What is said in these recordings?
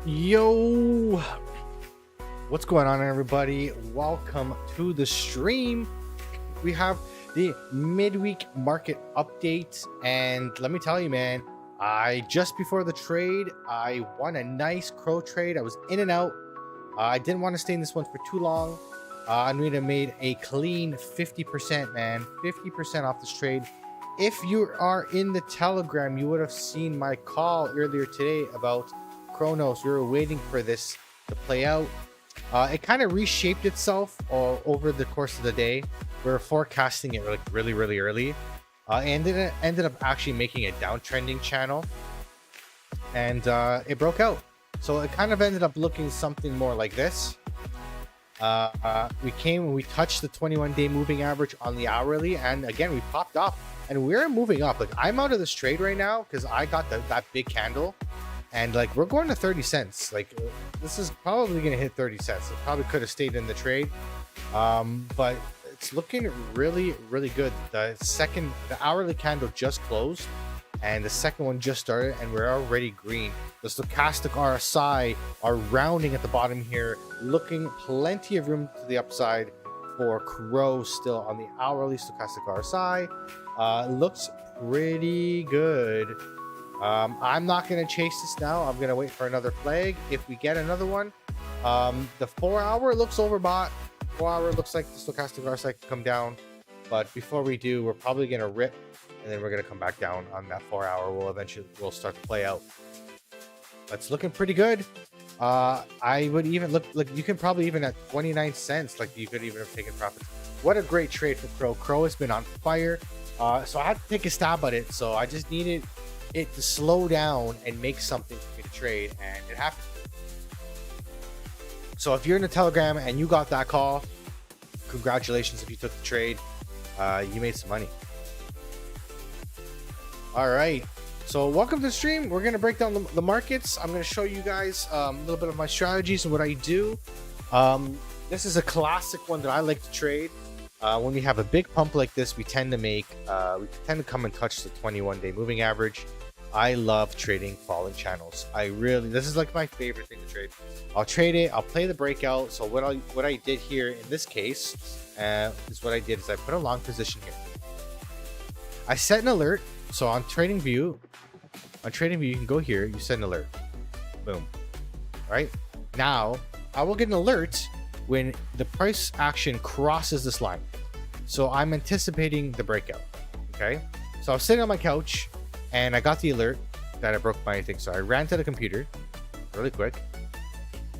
Yo, what's going on, everybody? Welcome to the stream. We have the midweek market update, and let me tell you, man, I just before the trade, I won a nice crow trade. I was in and out. I didn't want to stay in this one for too long. I made a clean 50%, man, 50% off this trade. If you are in the Telegram, you would have seen my call earlier today about Chronos. We were waiting for this to play out. It kind of reshaped itself over the course of the day. We were forecasting it like really early, and it ended up actually making a downtrending channel, and it broke out. So it kind of ended up looking something more like this. We touched the 21-day moving average on the hourly, and again we popped up, and we're moving up. Like, I'm out of this trade right now because I got that big candle. And like, we're going to 30 cents. Like, this is probably going to hit 30 cents. It probably could have stayed in the trade. But it's looking really good. The hourly candle just closed, and the second one just started, and we're already green. The stochastic RSI are rounding at the bottom here, looking plenty of room to the upside for Crow still on the hourly stochastic RSI. Looks pretty good. I'm not going to chase this now. I'm going to wait for another flag. If we get another one, the 4 hour looks overbought. 4 hour looks like the stochastic RSI can come down. But before we do, we're probably going to rip, and then we're going to come back down on that 4 hour. We'll start to play out. It's looking pretty good. I would even look, you can probably even at 29 cents, like you could even have taken profits. What a great trade for Crow. Crow has been on fire. So I had to take a stab at it. So I just needed it to slow down and make something for me to trade, and it happened. So if you're in the Telegram and you got that call, congratulations. If you took the trade, you made some money. All right, so welcome to the stream. We're going to break down the markets. I'm going to show you guys a little bit of my strategies and what I do. This is a classic one that I like to trade. When we have a big pump like this, we tend to come and touch the 21-day moving average. I love trading falling channels. This is like my favorite thing to trade. I'll trade it. I'll play the breakout. So what I did here in this case is I put a long position here. I set an alert. So on TradingView, you can go here. You set an alert. Boom. All right. Now I will get an alert when the price action crosses this line. So I'm anticipating the breakout. Okay. So I was sitting on my couch and I got the alert that I broke my thing. So I ran to the computer really quick.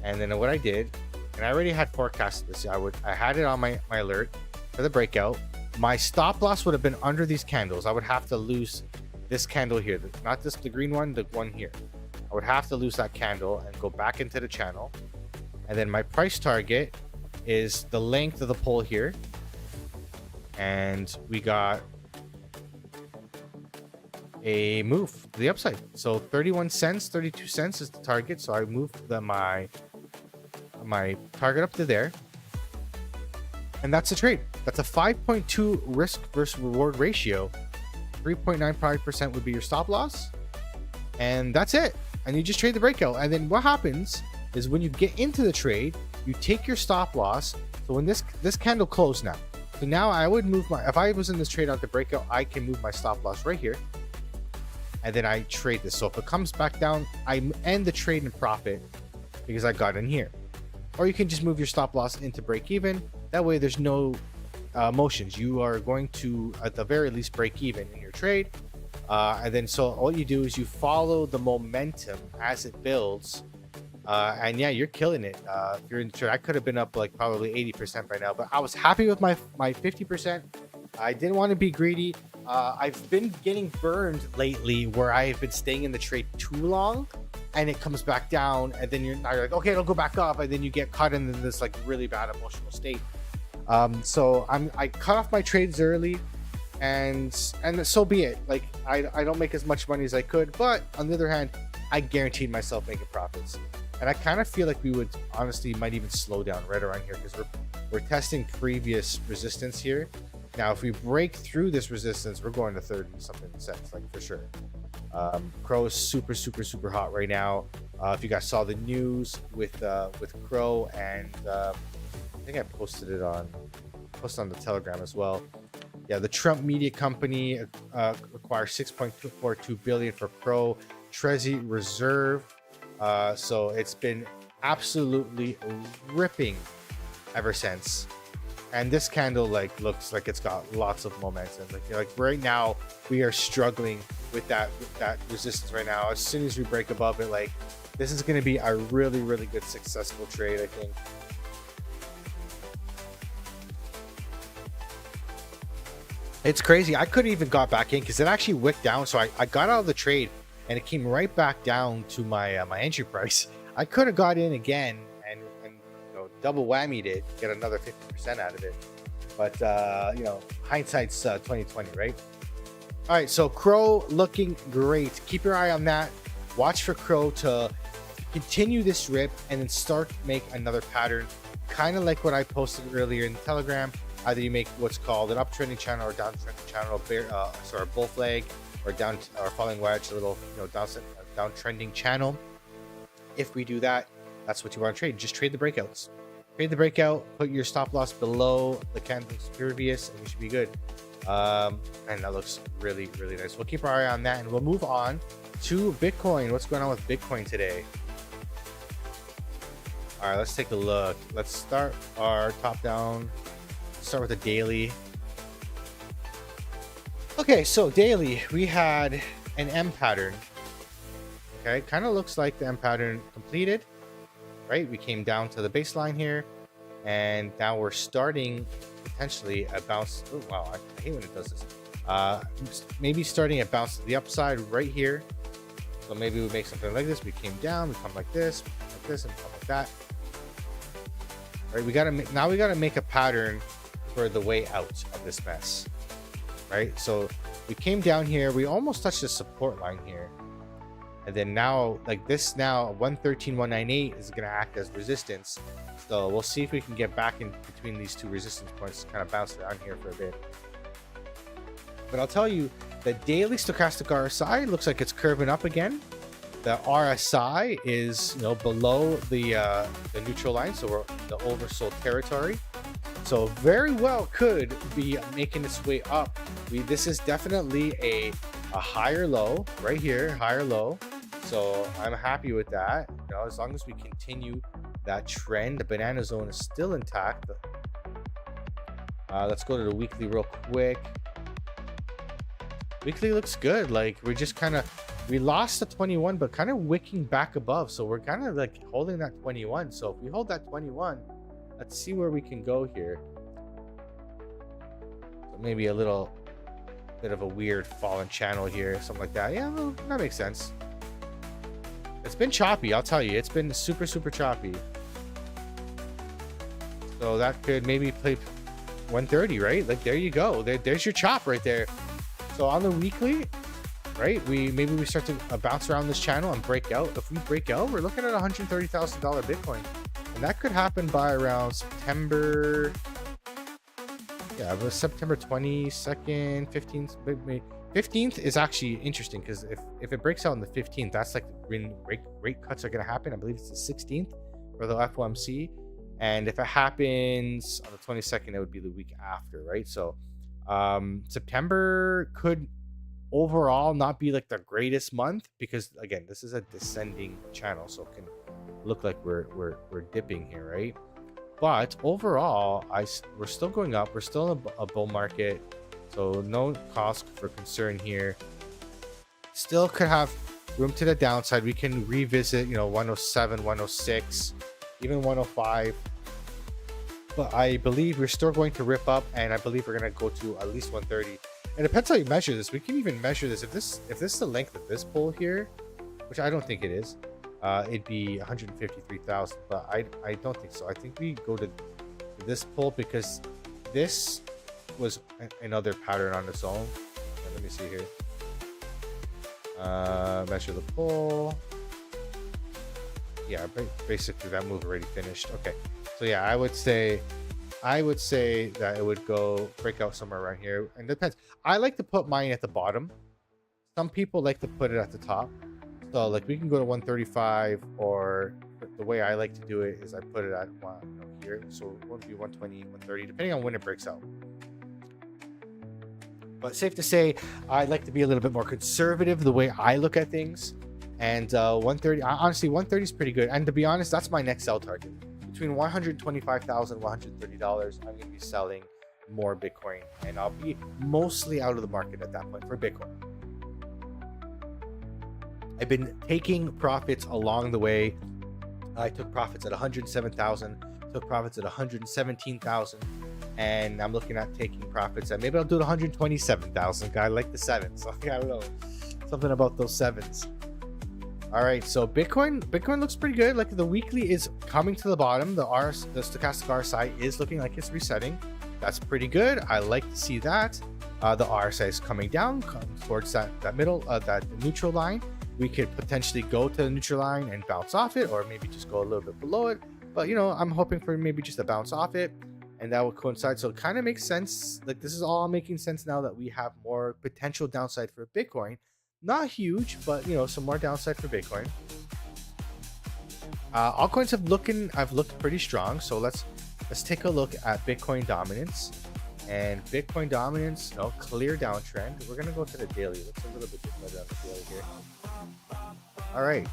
And then what I did, and I already had forecasted this. I had it on my alert for the breakout. My stop loss would have been under these candles. I would have to lose this candle here, not the green one, the one here. I would have to lose that candle and go back into the channel. And then my price target is the length of the pole here. And we got a move to the upside. So 31 cents, 32 cents is the target. So I moved my target up to there. And that's the trade. That's a 5.2 risk versus reward ratio. 3.95% would be your stop loss. And that's it. And you just trade the breakout. And then what happens is when you get into the trade, you take your stop loss. So when this candle closed now. So now I would move if I was in this trade at the breakout, I can move my stop loss right here. And then I trade this. So if it comes back down, I end the trade in profit because I got in here. Or you can just move your stop loss into break even. That way there's no motions. You are going to, at the very least, break even in your trade. And then so all you do is you follow the momentum as it builds. And yeah, you're killing it. If you're in the trade, I could have been up like probably 80% by now, but I was happy with my 50%. I didn't want to be greedy. I've been getting burned lately where I've been staying in the trade too long and it comes back down, and then you're like, okay, it'll go back up, and then you get caught in this like really bad emotional state. So I cut off my trades early, and so be it. Like I don't make as much money as I could, but on the other hand, I guaranteed myself making profits. And I kind of feel like we would honestly might even slow down right around here because we're testing previous resistance here. Now, if we break through this resistance, we're going to 30 something cents, like for sure. Crow is super hot right now. If you guys saw the news with Crow, and I think I posted on the Telegram as well. Yeah, the Trump media company acquires 6.242 billion for Crow Treasury Reserve. So it's been absolutely ripping ever since. And this candle looks like it's got lots of momentum. Like right now we are struggling with that resistance right now. As soon as we break above it, like this is going to be a really, really good successful trade, I think. It's crazy. I couldn't even got back in because it actually wicked down. So I got out of the trade and it came right back down to my my entry price. I could have got in again and double whammied it, get another 50% out of it. But hindsight's 2020, right? All right, so Crow looking great. Keep your eye on that. Watch for Crow to continue this rip and then start make another pattern, kind of like what I posted earlier in the Telegram. Either you make what's called an uptrending channel or downtrending channel, a bull flag, or down or falling wedge, a little downtrending channel. If we do that, that's what you want to trade. Just trade the breakouts. Trade the breakout. Put your stop loss below the candle's previous, and you should be good. And that looks really, really nice. We'll keep our eye on that, and we'll move on to Bitcoin. What's going on with Bitcoin today? All right, let's take a look. Let's start our top down. Start with the daily. Okay, so daily, we had an M pattern. Okay, kind of looks like the M pattern completed, right? We came down to the baseline here, and now we're starting potentially a bounce. Oh, wow, I hate when it does this. Maybe starting a bounce to the upside right here. So maybe we make something like this. We came down, we come like this, and come like that. Right? We gotta make a pattern for the way out of this mess. Right? So we came down here. We almost touched the support line here. And then now, like this now, 113.198 is going to act as resistance. So we'll see if we can get back in between these two resistance points, kind of bounce around here for a bit. But I'll tell you, the daily stochastic RSI looks like it's curving up again. The RSI is below the neutral line, so we're in the oversold territory. So very well could be making its way up. This is definitely a higher low right here, higher low. So I'm happy with that. As long as we continue that trend, the banana zone is still intact. Let's go to the weekly real quick. Weekly looks good. Like we lost the 21, but kind of wicking back above. So we're kind of like holding that 21. So if we hold that 21, let's see where we can go here. So maybe a little bit of a weird fallen channel here, something like that. Yeah, well, that makes sense. It's been choppy, I'll tell you. It's been super, super choppy. So that could maybe play 130, right? Like there you go. There's your chop right there. So on the weekly, right? Maybe we start to bounce around this channel and break out. If we break out, we're looking at $130,000 Bitcoin. And that could happen by around September. Yeah, it was September 22nd, 15th. Maybe 15th is actually interesting because if it breaks out on the 15th, that's like when rate cuts are going to happen. I believe it's the 16th for the FOMC. And if it happens on the 22nd, it would be the week after, right? So September could overall not be like the greatest month because, again, this is a descending channel. So it can look like we're dipping here, right? But overall, we're still going up. We're still in a bull market. So no cause for concern here. Still could have room to the downside. We can revisit, 107, 106, even 105. But I believe we're still going to rip up, and I believe we're going to go to at least 130. And it depends how you measure this. We can even measure this. If this is the length of this pole here, which I don't think it is, it'd be 153,000. But I don't think so. I think we go to this pole because this was another pattern on its own. Let me see here. Measure the pole. Yeah, basically that move already finished. Okay, so yeah, I would say that it would go break out somewhere around here, and it depends. I like to put mine at the bottom. Some people like to put it at the top. So like we can go to 135, or the way I like to do it is I put it at here. So it won't be 120, 130, depending on when it breaks out. But safe to say, I like to be a little bit more conservative the way I look at things. And 130, honestly, 130 is pretty good. And to be honest, that's my next sell target. Between $125,000 and $130, I'm going to be selling more Bitcoin, and I'll be mostly out of the market at that point for Bitcoin. I've been taking profits along the way. I took profits at 107,000, took profits at 117,000, and I'm looking at taking profits at, maybe I'll do it 127,000. I like the sevens. So I don't know, something about those sevens. All right, so Bitcoin looks pretty good. Like the weekly is coming to the bottom. The stochastic RSI is looking like it's resetting. That's pretty good. I like to see that. The RSI is coming down towards that middle, that neutral line. We could potentially go to the neutral line and bounce off it, or maybe just go a little bit below it. But I'm hoping for maybe just a bounce off it, and that will coincide. So it kind of makes sense. Like this is all making sense now that we have more potential downside for Bitcoin. Not huge, but some more downside for Bitcoin. Altcoins have looked pretty strong. So let's take a look at Bitcoin dominance. And Bitcoin dominance, clear downtrend. We're gonna go to the daily. Looks a little bit better on the daily here. All right,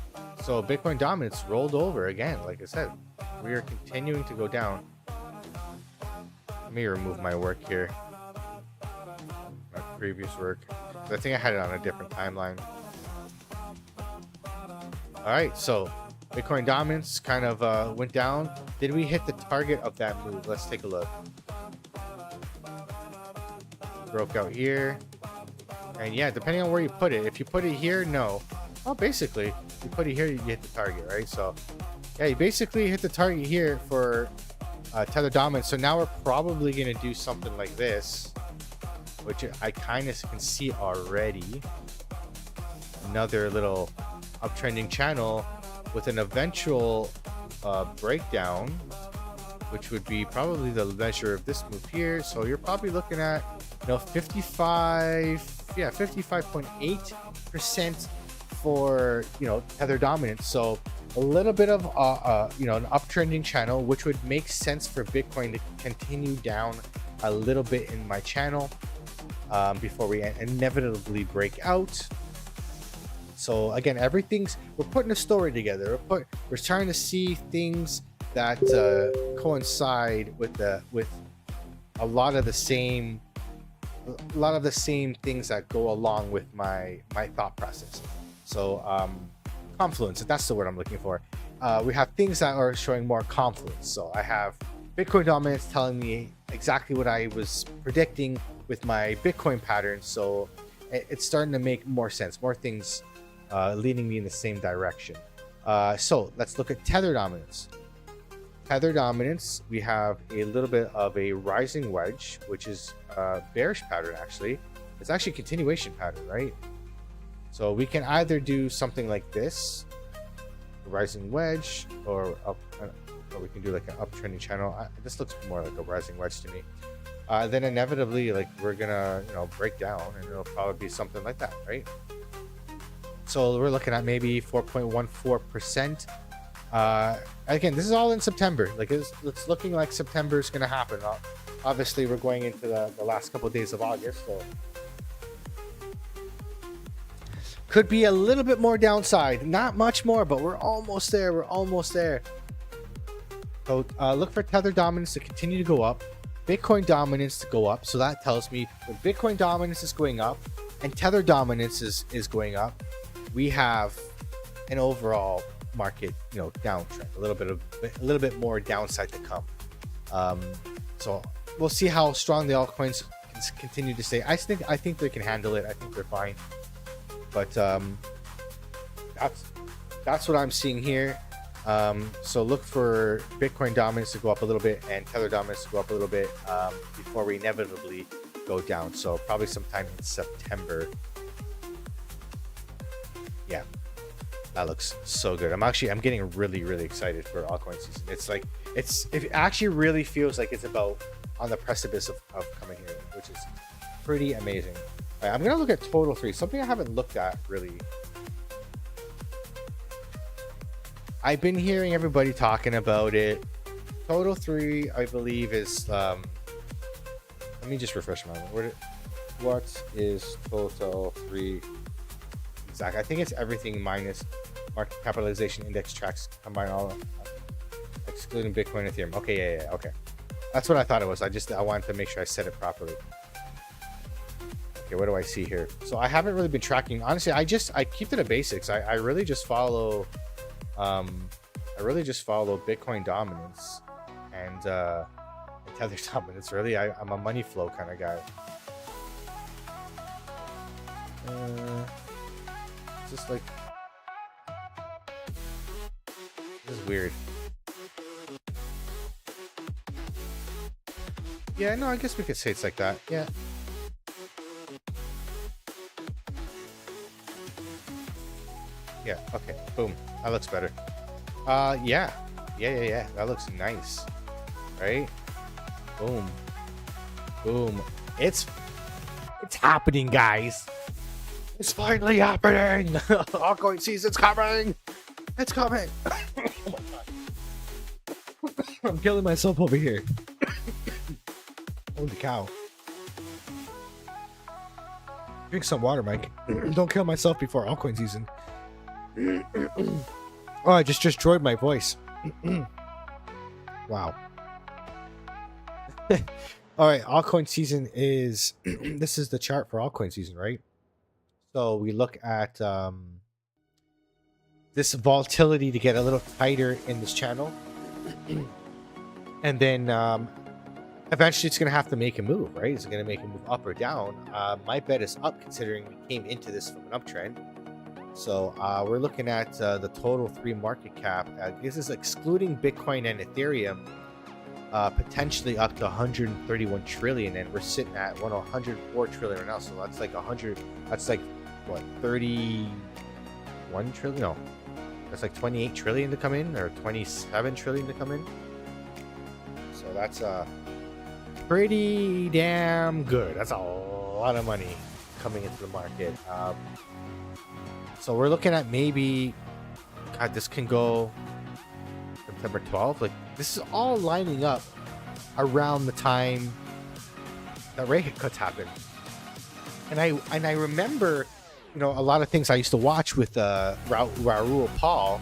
so Bitcoin dominance rolled over again. Like I said, we are continuing to go down. Let me remove my work here, my previous work. I think I had it on a different timeline. All right, so Bitcoin dominance kind of went down. Did we hit the target of that move? Let's take a look. Broke out here, and yeah, depending on where you put it, if you put it here, no. Well, basically, you put it here, you hit the target, right? So yeah, you basically hit the target here for tether dominance. So now we're probably going to do something like this, which I kind of can see already. Another little uptrending channel with an eventual breakdown, which would be probably the measure of this move here. So you're probably looking at 55.8% for tether dominance. So a little bit of an uptrending channel, which would make sense for Bitcoin to continue down a little bit in my channel before we inevitably break out. So again, we're putting a story together. We're trying to see things that coincide with a lot of the same things that go along with my thought process. So confluence, that's the word I'm looking for. We have things that are showing more confluence. So I have Bitcoin dominance telling me exactly what I was predicting with my Bitcoin pattern. So it's starting to make more sense, more things leading me in the same direction. So let's look at tether dominance. Tether dominance, we have a little bit of a rising wedge, which is a bearish pattern. Actually, it's actually a continuation pattern, right? So we can either do something like this, a rising wedge, or we can do like an uptrending channel. This looks more like a rising wedge to me. Then inevitably, like we're gonna break down, and it'll probably be something like that, right? So we're looking at maybe 4.14%. Again, this is all in September. Like it's looking like September is going to happen. Obviously, we're going into the last couple of days of August, so could be a little bit more downside. Not much more, but we're almost there. We're almost there. So look for tether dominance to continue to go up, Bitcoin dominance to go up. So that tells me when Bitcoin dominance is going up and tether dominance is going up, we have an overall market downtrend, a little bit more downside to come. So we'll see how strong the altcoins continue to stay. I think they can handle it. I think they're fine, but that's what I'm seeing here. So look for Bitcoin dominance to go up a little bit and tether dominance to go up a little bit before we inevitably go down. So probably sometime in September. Yeah, that looks so good. I'm getting really, really excited for altcoin season. It actually really feels like it's about on the precipice of coming here, which is pretty amazing. All right, I'm gonna look at total 3, something I haven't looked at really. I've been hearing everybody talking about it. Total 3, I believe, is let me just refresh my memory. What is total 3 exactly? I think it's everything minus market capitalization, index tracks, combine all, excluding Bitcoin and Ethereum. Okay, yeah, okay. That's what I thought it was. I wanted to make sure I said it properly. Okay, what do I see here? So I haven't really been tracking. Honestly, I keep to the basics. I really just follow Bitcoin dominance and Tether dominance. Really, I'm a money flow kind of guy. Just like, this is weird. Yeah, no, I guess we could say it's like that. Yeah. Yeah, okay. Boom. That looks better. Yeah. Yeah. That looks nice. Right? Boom. Boom. It's happening, guys. It's finally happening. Altcoin season's coming. It's coming. Oh my god. I'm killing myself over here. Holy cow. Drink some water, Mike. Don't kill myself before altcoin season. Oh, I just destroyed my voice. Wow. All right, altcoin season is this is the chart for altcoin season, right? So we look at this volatility to get a little tighter in this channel, and then eventually it's going to have to make a move, right? Is it going to make a move up or down? My bet is up, considering we came into this from an uptrend. So we're looking at the total 3 market cap. This is excluding Bitcoin and Ethereum, potentially up to 131 trillion, and we're sitting at 104 trillion right now. So that's like 100. That's like what, 31 trillion? No, that's like 28 trillion to come in, or 27 trillion to come in. So that's pretty damn good. That's a lot of money coming into the market. So we're looking at maybe, God, this can go September 12th. Like, this is all lining up around the time that rate cuts happen. And I remember, you know, a lot of things I used to watch with Raoul Paul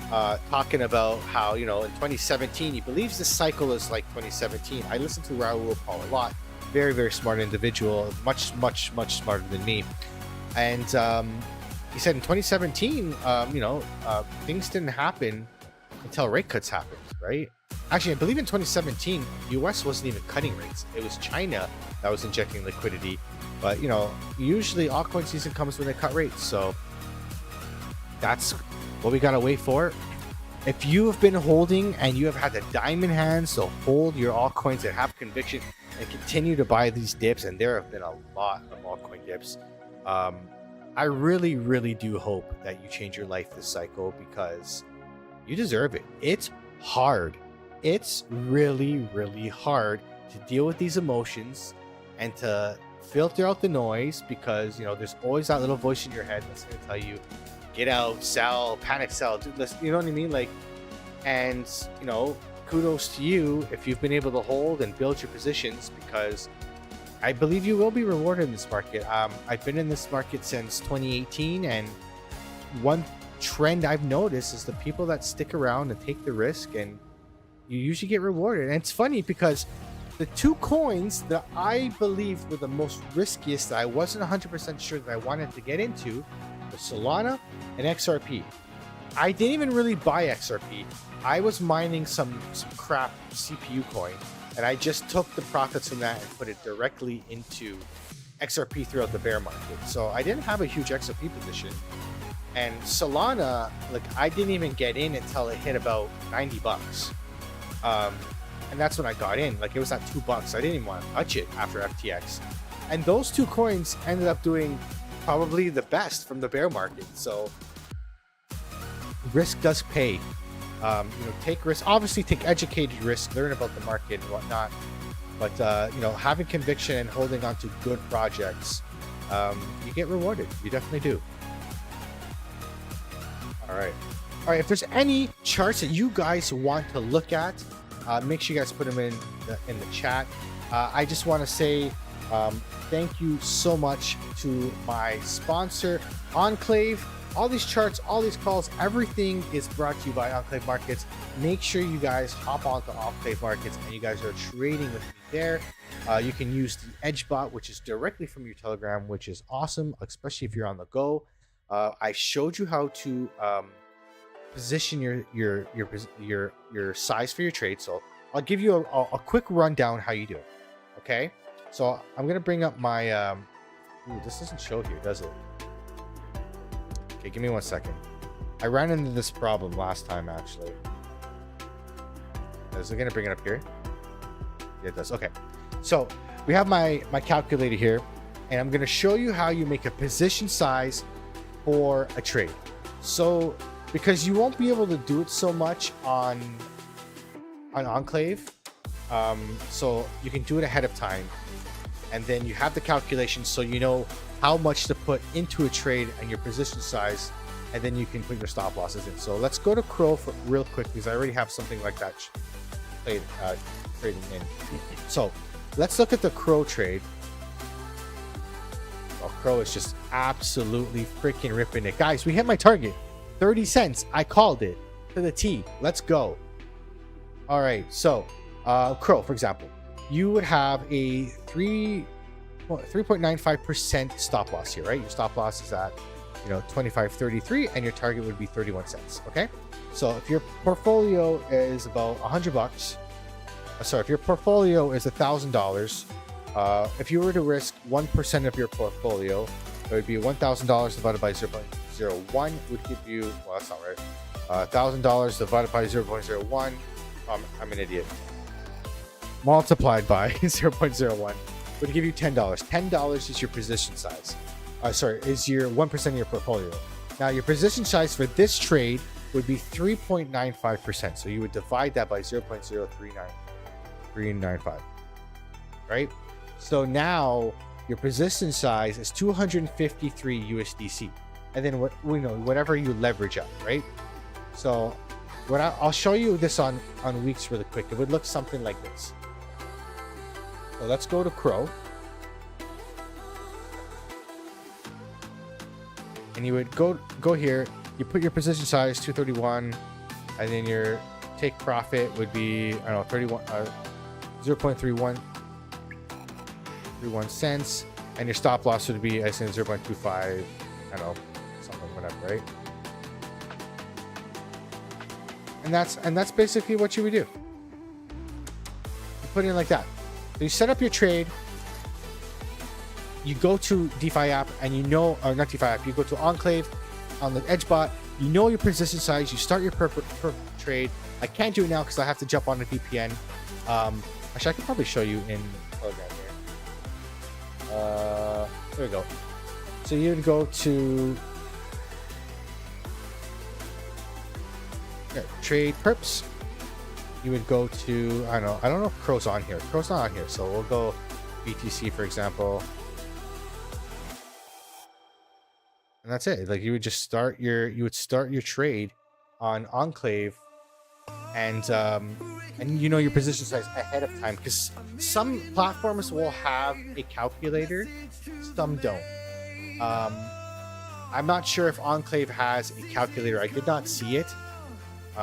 talking about how, you know, in 2017 he believes this cycle is like 2017. I listen to Raoul Paul a lot. Very, very smart individual, much smarter than me. And he said in 2017, things didn't happen until rate cuts happened, right? Actually, I believe in 2017, US wasn't even cutting rates. It was China that was injecting liquidity. But, you know, usually altcoin season comes when they cut rates. So that's what we got to wait for. If you have been holding and you have had the diamond hands to hold your altcoins and have conviction and continue to buy these dips, and there have been a lot of altcoin dips, I really, really do hope that you change your life this cycle, because you deserve it. It's hard. It's really, really hard to deal with these emotions and to filter out the noise, because, you know, there's always that little voice in your head that's going to tell you, get out, sell, panic sell, do this, you know what I mean? Like, and, you know, kudos to you if you've been able to hold and build your positions, because I believe you will be rewarded in this market. I've been in this market since 2018, and one trend I've noticed is the people that stick around and take the risk, and you usually get rewarded. And it's funny because the 2 coins that I believe were the most riskiest, that I wasn't 100% sure that I wanted to get into, was Solana and XRP. I didn't even really buy XRP. I was mining some crap CPU coin, and I just took the profits from that and put it directly into XRP throughout the bear market. So I didn't have a huge XRP position. And Solana, like, I didn't even get in until it hit about $90. And that's when I got in. Like, it was at $2. I didn't even want to touch it after FTX. And those 2 coins ended up doing probably the best from the bear market. So risk does pay. Take risks. Obviously, take educated risk, learn about the market and whatnot. But having conviction and holding on to good projects, you get rewarded. You definitely do. All right. All right, if there's any charts that you guys want to look at, make sure you guys put them in the chat. I just want to say thank you so much to my sponsor, Enclave. All these charts, all these calls, everything is brought to you by Enclave Markets. Make sure you guys hop onto Enclave Markets and you guys are trading with me there. You can use the Edge bot, which is directly from your Telegram, which is awesome, especially if you're on the go. I showed you how to position your size for your trade, so I'll give you a quick rundown how you do it. Okay, so I'm gonna bring up my this doesn't show here, does it? Okay, give me 1 second. I ran into this problem last time, actually. Is it gonna bring it up here? Yeah, it does. Okay, so we have my calculator here, and I'm gonna show you how you make a position size for a trade. So because you won't be able to do it so much on Enclave, so you can do it ahead of time, and then you have the calculation so you know how much to put into a trade and your position size, and then you can put your stop losses in. So let's go to Crow for real quick, because I already have something like that trading in. So let's look at the Crow trade. Well, Crow is just absolutely freaking ripping it. Guys, we hit my target. 30 cents. I called it to the T. Let's go. All right. So Crow, for example, you would have a 3.95% stop loss here, right? Your stop loss is at 25.33, and your target would be 31 cents. Okay. So if your portfolio is about $100, if your portfolio is $1,000, if you were to risk 1% of your portfolio, it would be $1,000 divided by 0.01 would give you, well, that's not right. $1,000 divided by 0.01. I'm an idiot. Multiplied by 0.01 would give you $10. $10 is your position size. Is your 1% of your portfolio. Now, your position size for this trade would be 3.95%. So you would divide that by 0.039395, right? So now your position size is 253 USDC, and then whatever you leverage up, right? So I'll show you this on weeks really quick. It would look something like this. So let's go to Crow, and you would go here. You put your position size 231, and then your take profit would be 0.31 cents, and your stop loss would be 0.25. Something, whatever, right? And that's basically what you would do. You put it in like that. So you set up your trade. You go to DeFi app, and or not DeFi app. You go to Enclave on the Edge bot. You know your position size. You start your per trade. I can't do it now because I have to jump on a VPN. Actually, I could probably show you in Telegram here. There we go. So you would go to trade perps. You would go to I don't know if Crow's on here. Crow's not on here, so we'll go BTC, for example. And that's it. Like, you would just start your trade on Enclave, and your position size ahead of time, because some platforms will have a calculator, some don't. I'm not sure if Enclave has a calculator. I did not see it,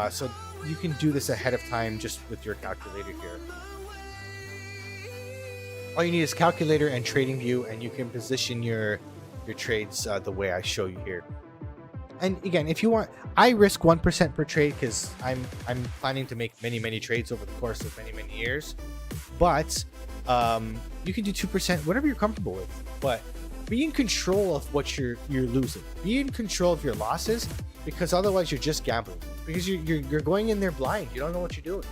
so you can do this ahead of time just with your calculator here. All you need is calculator and trading view, and you can position your trades the way I show you here. And again, if you want, I risk 1% per trade because I'm planning to make many trades over the course of many years. But you can do 2%, whatever you're comfortable with. But be in control of what you're losing. Be in control of your losses, because otherwise you're just gambling. Because you're going in there blind. You don't know what you're doing,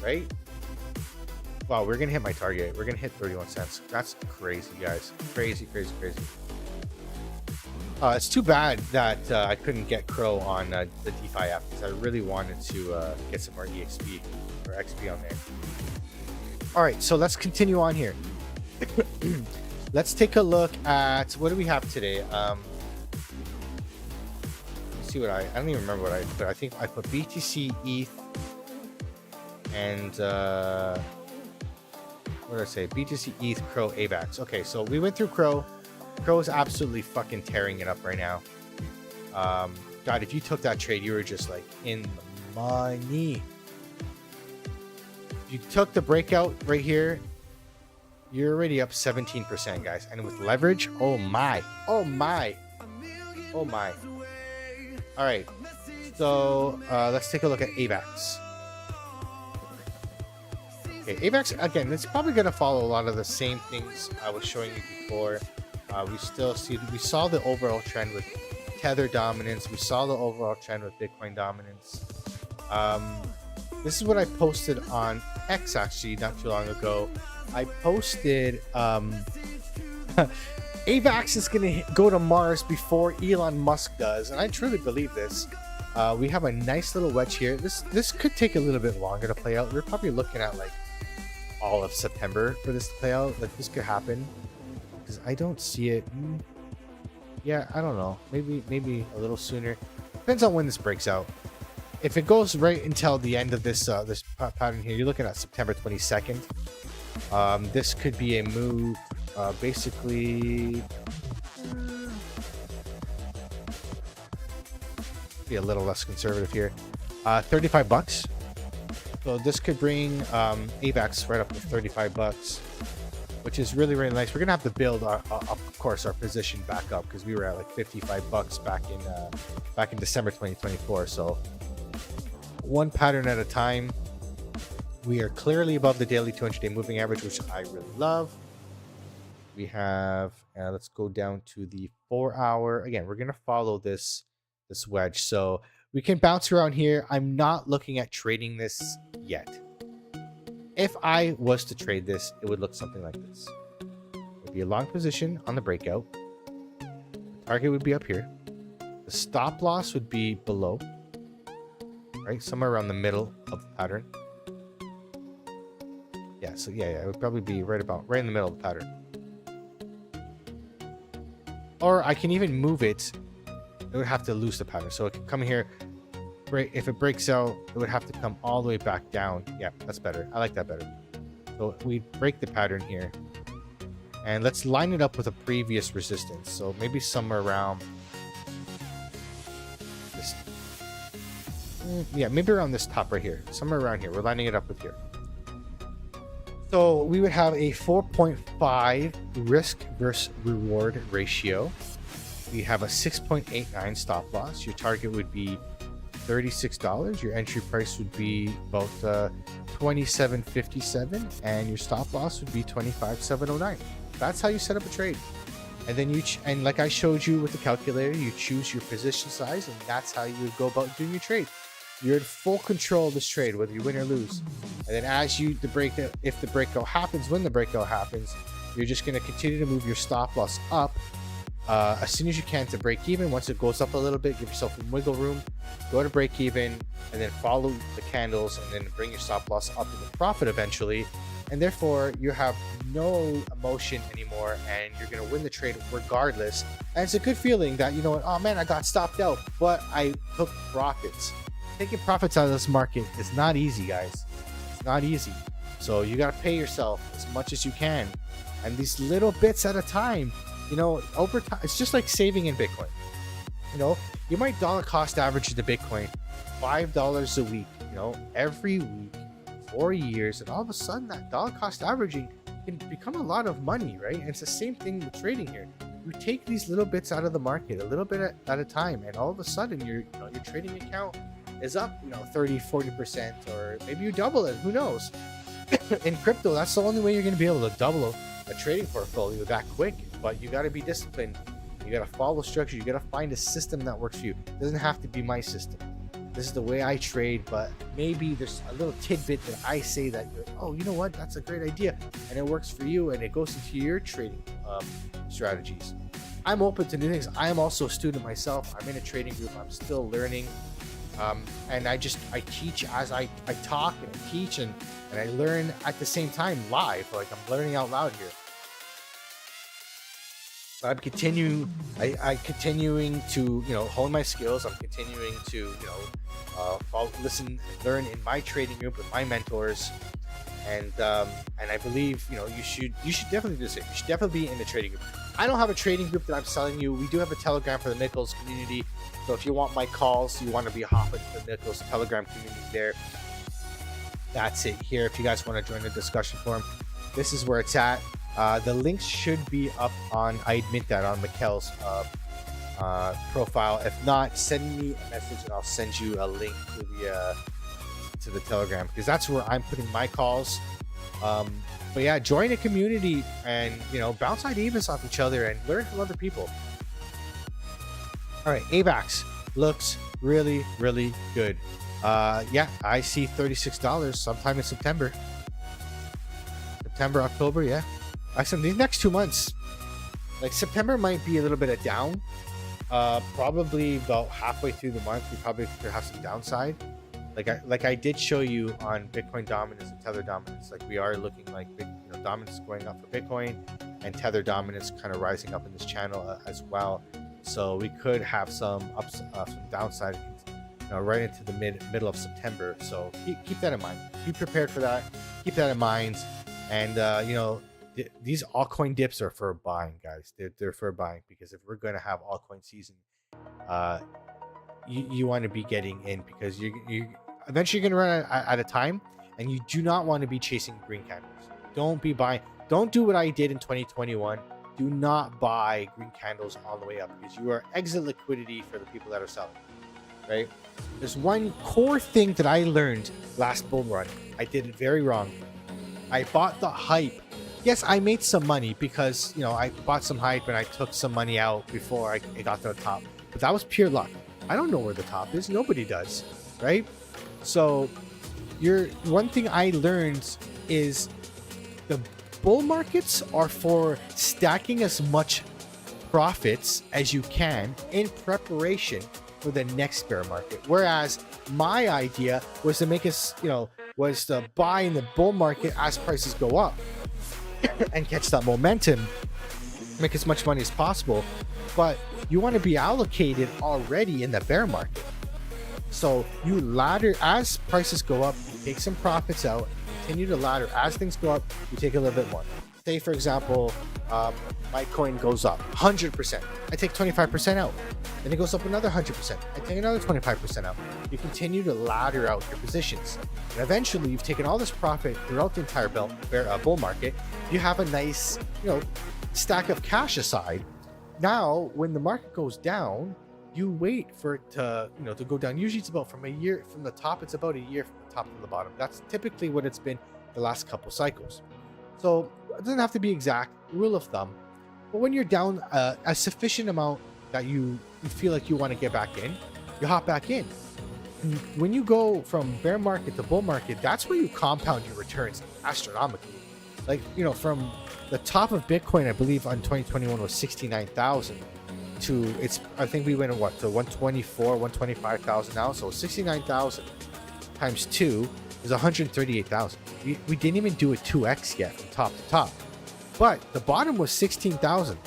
right? Wow, we're gonna hit my target. We're gonna hit 31 cents. That's crazy, guys. Crazy. It's too bad that I couldn't get Crow on the DeFi app, because I really wanted to get some more EXP or XP on there. All right, so let's continue on here. Let's take a look at what do we have today. Let's see what I don't even remember what I put. I think I put BTC, ETH, and what did I say? BTC, ETH, Crow, AVAX. Okay, so we went through Crow. Crow is absolutely fucking tearing it up right now. God, if you took that trade, you were just like in the money. If you took the breakout right here, you're already up 17%, guys. And with leverage, oh my. All right, so let's take a look at AVAX. Okay, AVAX, again, it's probably going to follow a lot of the same things I was showing you before. We saw the overall trend with Tether dominance. We saw the overall trend with Bitcoin dominance. This is what I posted on X actually not too long ago. I posted AVAX is going to go to Mars before Elon Musk does, and I truly believe this. We have a nice little wedge here. This could take a little bit longer to play out. We're probably looking at like all of September for this to play out. Like this could happen because I don't see it. Yeah, I don't know. Maybe a little sooner. Depends on when this breaks out. If it goes right until the end of this this pattern here, you're looking at September 22nd. This could be a move. Basically, be a little less conservative here. $35. So this could bring AVAX right up to $35, which is really, really nice. We're gonna have to build of course, our position back up because we were at like $55 back in December 2024. So one pattern at a time. We are clearly above the daily 200-day moving average, which I really love. We have, let's go down to the 4-hour. Again, we're going to follow this wedge. So we can bounce around here. I'm not looking at trading this yet. If I was to trade this, it would look something like this. It would be a long position on the breakout. The target would be up here. The stop loss would be below, right? Somewhere around the middle of the pattern. Yeah, so yeah, it would probably be right in the middle of the pattern. Or I can even move it. It would have to lose the pattern. So it can come here. If it breaks out, it would have to come all the way back down. Yeah, that's better. I like that better. So we break the pattern here. And let's line it up with a previous resistance. So maybe somewhere around this. Yeah, maybe around this top right here. Somewhere around here. We're lining it up with here. So we would have a 4.5 risk versus reward ratio. We have a 6.89 stop loss. Your target would be $36. Your entry price would be about $27.57, and your stop loss would be $25.709. That's how you set up a trade. And then and like I showed you with the calculator, you choose your position size, and that's how you would go about doing your trade. You're in full control of this trade, whether you win or lose. And then as if the breakout happens, when the breakout happens, you're just going to continue to move your stop loss up as soon as you can to break even. Once it goes up a little bit, give yourself some wiggle room, go to break even, and then follow the candles, and then bring your stop loss up to the profit eventually. And therefore, you have no emotion anymore, and you're going to win the trade regardless. And it's a good feeling that, you know what, oh man, I got stopped out, but I took profits. Taking profits out of this market is not easy, guys. It's not easy. So you got to pay yourself as much as you can. And these little bits at a time, you know, over time, it's just like saving in Bitcoin. You know, you might dollar cost average the Bitcoin $5 a week, you know, every week, 4 years. And all of a sudden that dollar cost averaging can become a lot of money, right? And it's the same thing with trading here. You take these little bits out of the market a little bit at a time, and all of a sudden your trading account is up, 30-40%, or maybe you double it. Who knows? In crypto, that's the only way you're going to be able to double a trading portfolio that quick. But you got to be disciplined. You got to follow structure. You got to find a system that works for you. It doesn't have to be my system. This is the way I trade, but maybe there's a little tidbit that I say that, oh, you know what? That's a great idea, and it works for you, and it goes into your trading strategies. I'm open to new things. I am also a student myself. I'm in a trading group. I'm still learning. And I teach as I talk, and I teach and I learn at the same time live. Like I'm learning out loud here. I'm continuing. I continuing to hone my skills. I'm continuing to follow, listen, learn in my trading group with my mentors, and I believe you should definitely do the same. You should definitely be in the trading group. I don't have a trading group that I'm selling you. We do have a Telegram for the Nichols community. So if you want my calls, you want to be a hop into the Nichols Telegram community there. That's it here. If you guys want to join the discussion forum, this is where it's at. The links should be up on, I admit that, on Mikkel's profile. If not, send me a message and I'll send you a link to the Telegram, because that's where I'm putting my calls. But yeah, join a community and bounce ideas off each other and learn from other people. All right, AVAX looks really, really good. Yeah, I see $36 sometime in September, October. Yeah, these next 2 months, like September might be a little bit of down. Probably about halfway through the month, we probably could have some downside. Like I did show you on Bitcoin dominance and Tether dominance. Like we are looking like big, dominance going up for Bitcoin, and Tether dominance kind of rising up in this channel as well. So we could have some ups, some downside, right into the middle of September. So keep that in mind. Be prepared for that. Keep that in mind. And these altcoin dips are for buying, guys. They're for buying, because if we're going to have altcoin season, you want to be getting in, because you eventually you're going to run out of time, and you do not want to be chasing green candles. Don't be buying. Don't do what I did in 2021. Do not buy green candles all the way up, because you are exit liquidity for the people that are selling, right? There's one core thing that I learned last bull run. I did it very wrong. I bought the hype. Yes, I made some money because, I bought some hype and I took some money out before I got to the top. But that was pure luck. I don't know where the top is. Nobody does, right? So one thing I learned is the bull markets are for stacking as much profits as you can in preparation for the next bear market. Whereas my idea was to make us, was to buy in the bull market as prices go up and catch that momentum, make as much money as possible. But you want to be allocated already in the bear market. So you ladder as prices go up, you take some profits out, continue to ladder. As things go up, you take a little bit more. Say, for example, my coin goes up 100%. I take 25% out. Then it goes up another 100%. I take another 25% out. You continue to ladder out your positions. And eventually, you've taken all this profit throughout the entire bull market. You have a nice, stack of cash aside. Now, when the market goes down, you wait for it to, to go down. Usually it's about from the top, it's about a year from the top to the bottom. That's typically what it's been the last couple cycles. So it doesn't have to be exact, rule of thumb. But when you're down a sufficient amount that you feel like you want to get back in, you hop back in. And when you go from bear market to bull market, that's where you compound your returns astronomically. Like, from the top of Bitcoin, I believe on 2021 was 69,000 to I think we went to 124, 125,000 now. So 69,000 times 2 is 138,000. We didn't even do a 2x yet from top to top, but the bottom was 16,000,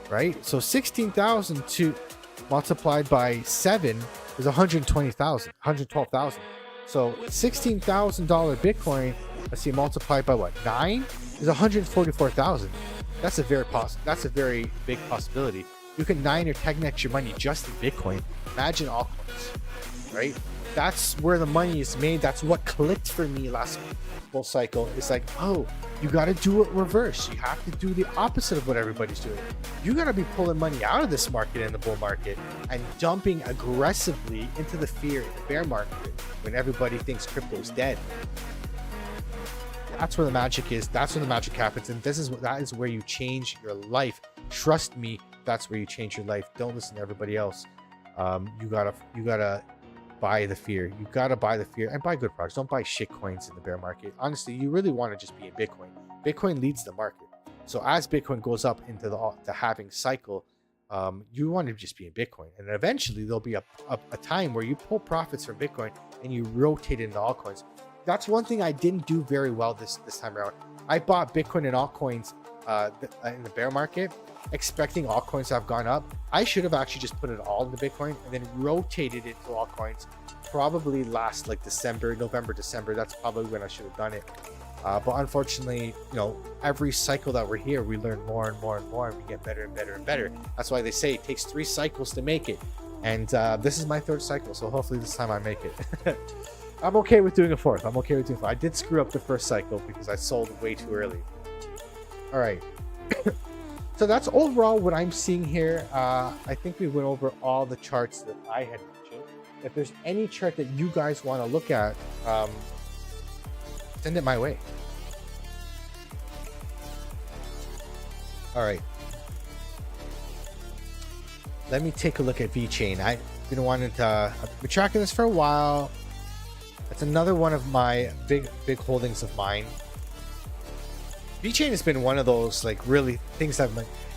right? So 16,000 to multiplied by 7 is 120,000, 112,000. So $16,000 Bitcoin, let's see, multiplied by what, 9 is 144,000. That's a very big possibility. You can 9 or 10x your money just in Bitcoin. Imagine altcoins, right? That's where the money is made. That's what clicked for me last bull cycle. It's like, oh, you got to do it reverse. You have to do the opposite of what everybody's doing. You got to be pulling money out of this market in the bull market and dumping aggressively into the fear in the bear market when everybody thinks crypto is dead. That's where the magic is. That's where the magic happens. And that is where you change your life. Trust me, that's where you change your life. Don't listen to everybody else. You gotta buy the fear. You gotta buy the fear and buy good products. Don't buy shit coins in the bear market. Honestly, you really want to just be in Bitcoin. Bitcoin leads the market. So as Bitcoin goes up into the halving cycle, you want to just be in Bitcoin. And eventually there'll be a time where you pull profits from Bitcoin and you rotate into altcoins. That's one thing I didn't do very well this time around. I bought Bitcoin and altcoins in the bear market, expecting altcoins to have gone up. I should have actually just put it all into Bitcoin and then rotated it to altcoins. Probably last like November, December. That's probably when I should have done it. But unfortunately, every cycle that we're here, we learn more and more and more, and we get better and better and better. That's why they say it takes 3 cycles to make it. And this is my 3rd cycle, so hopefully this time I make it. I'm okay with doing a 4th. I did screw up the 1st cycle because I sold way too early. All right. So that's overall what I'm seeing here. I think we went over all the charts that I had mentioned. If there's any chart that you guys want to look at, send it my way. All right. Let me take a look at VeChain. I've been tracking this for a while. It's another one of my big holdings of mine. VeChain has been one of those like really things that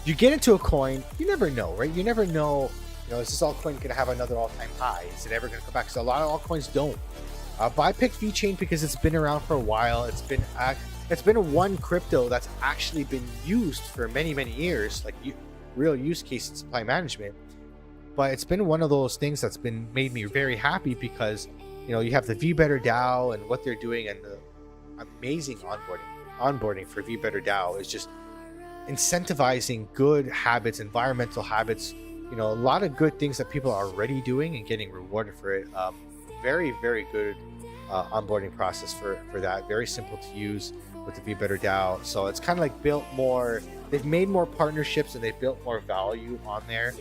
you get into a coin, you never know, right? You never know, is this altcoin going to have another all-time high? Is it ever going to come back? Because a lot of altcoins don't. But I picked VeChain because it's been around for a while. It's been one crypto that's actually been used for many years, like real use case in supply management. But it's been one of those things that's made me very happy because you have the VBetter DAO and what they're doing, and the amazing onboarding for VBetter DAO is just incentivizing good habits, environmental habits, a lot of good things that people are already doing and getting rewarded for it. Very good onboarding process for that. Very simple to use with the VBetter DAO. So it's kind of like built more, they've made more partnerships and they've built more value on there.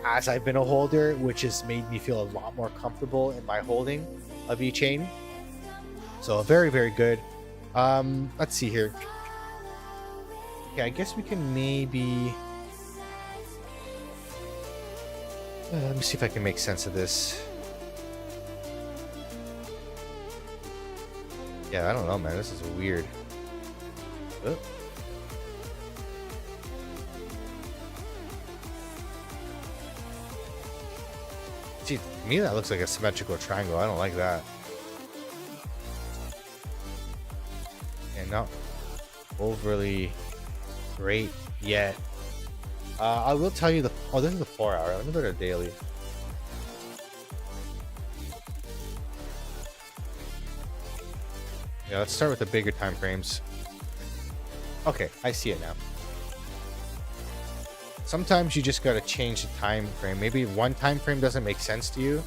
As I've been a holder, which has made me feel a lot more comfortable in my holding of VeChain. So very good. Let's see here. Okay, I guess we can maybe let me see if I can make sense of this. Yeah, I don't know, man. This is weird. Oh. See, to me that looks like a symmetrical triangle. I don't like that. And not overly great yet. I will tell you this is the 4 hour. Let me go to daily. Yeah, let's start with the bigger time frames. Okay, I see it now. Sometimes you just gotta change the time frame. Maybe one time frame doesn't make sense to you,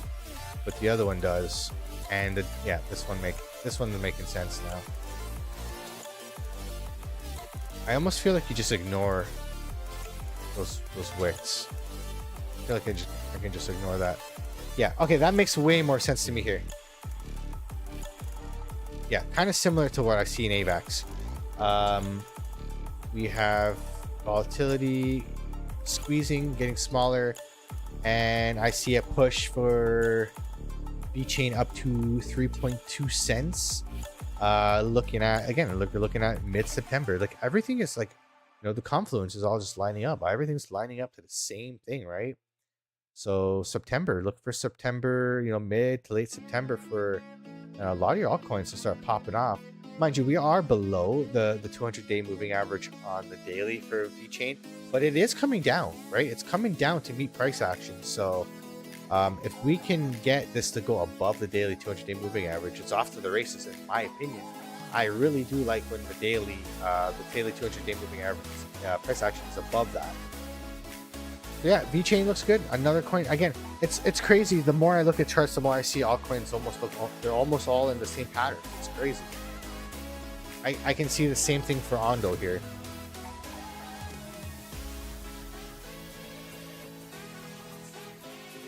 but the other one does. And yeah, this one's making sense now. I almost feel like you just ignore those wicks. I feel like I can just ignore that. Yeah, okay, that makes way more sense to me here. Yeah, kind of similar to what I see in AVAX. We have volatility squeezing, getting smaller, and I see a push for VeChain up to 3.2 cents. Looking at mid-September. Like everything is like, the confluence is all just lining up. Everything's lining up to the same thing, right? So September, look for September, mid to late September for a lot of your altcoins to start popping off. Mind you, we are below the 200-day moving average on the daily for VeChain, but it is coming down, right? It's coming down to meet price action. So if we can get this to go above the daily 200-day moving average, it's off to the races, in my opinion. I really do like when the daily 200-day moving average price action is above that. Yeah, VeChain looks good. Another coin. Again, it's crazy. The more I look at charts, the more I see altcoins they're almost all in the same pattern. It's crazy. I can see the same thing for Ondo here.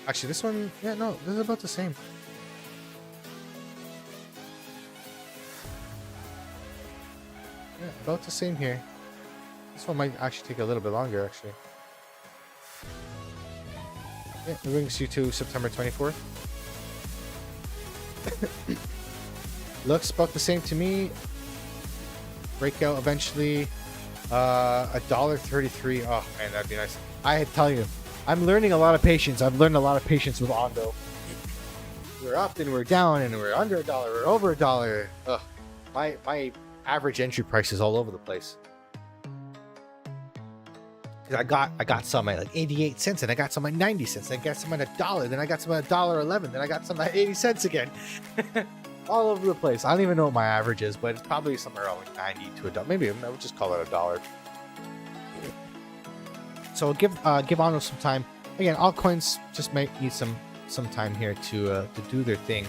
Actually, this one, yeah, no, this is about the same. Yeah, about the same here. This one might actually take a little bit longer, actually. Yeah, it brings you to September 24th. Looks about the same to me. Breakout eventually. $1.33. Oh man, that'd be nice. I tell you, I'm learning a lot of patience. I've learned a lot of patience with Ondo. We're up and we're down and we're under $1, we're over $1. Ugh. My average entry price is all over the place. I got some at like 88 cents, and I got some at 90 cents. I got some at $1, then I got some at $1.11, then I got some at 80 cents again. All over the place. I don't even know what my average is, but it's probably somewhere around like 90 to $1. Maybe I would just call it $1. So give Ono some time. Again, altcoins just might need some time here to do their thing.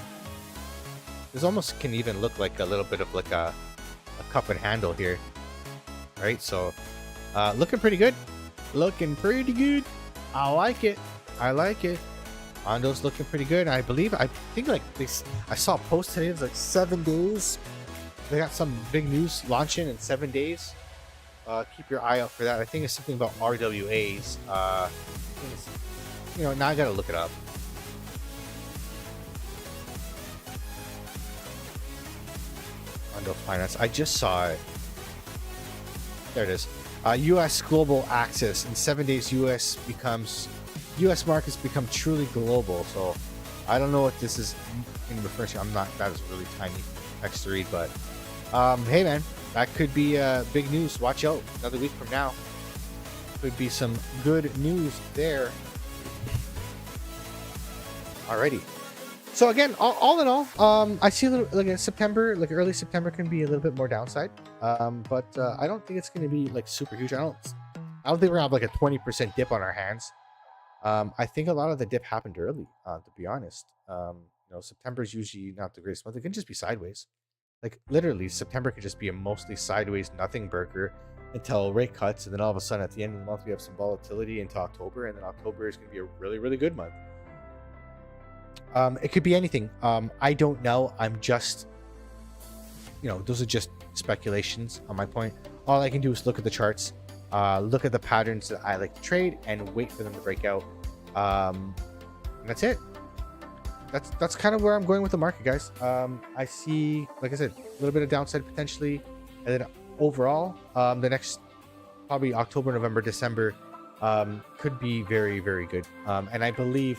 This almost can even look like a little bit of like a cup and handle here. All right, so looking pretty good. Looking pretty good. I like it. I like it. Ondo's looking pretty good. I think like this. I saw a post today. It was like 7 days. They got some big news launching in 7 days. Keep your eye out for that. I think it's something about RWAs. Now I gotta look it up. Ondo Finance. I just saw it. There it is. U.S. Global Access. In 7 days, U.S. markets become truly global. So I don't know what this is in reference to. That is really tiny text to read, but hey man, that could be big news. Watch out. Another week from now could be some good news there. Alrighty. So again, all in all, I see a little like September, like early September can be a little bit more downside. But I don't think it's going to be like super huge. I don't think we're gonna have like a 20% dip on our hands. I think a lot of the dip happened early, to be honest. September is usually not the greatest month. It can just be sideways. Like literally, September could just be a mostly sideways nothing burger until rate cuts, and then all of a sudden at the end of the month we have some volatility into October, and then October is going to be a really, really good month. It could be anything. I don't know. I'm just, those are just speculations on my point. All I can do is look at the charts, look at the patterns that I like to trade, and wait for them to break out. And that's it. That's kind of where I'm going with the market, guys. I see, like I said, a little bit of downside potentially, and then overall, the next probably October, November, December could be very, very good. And I believe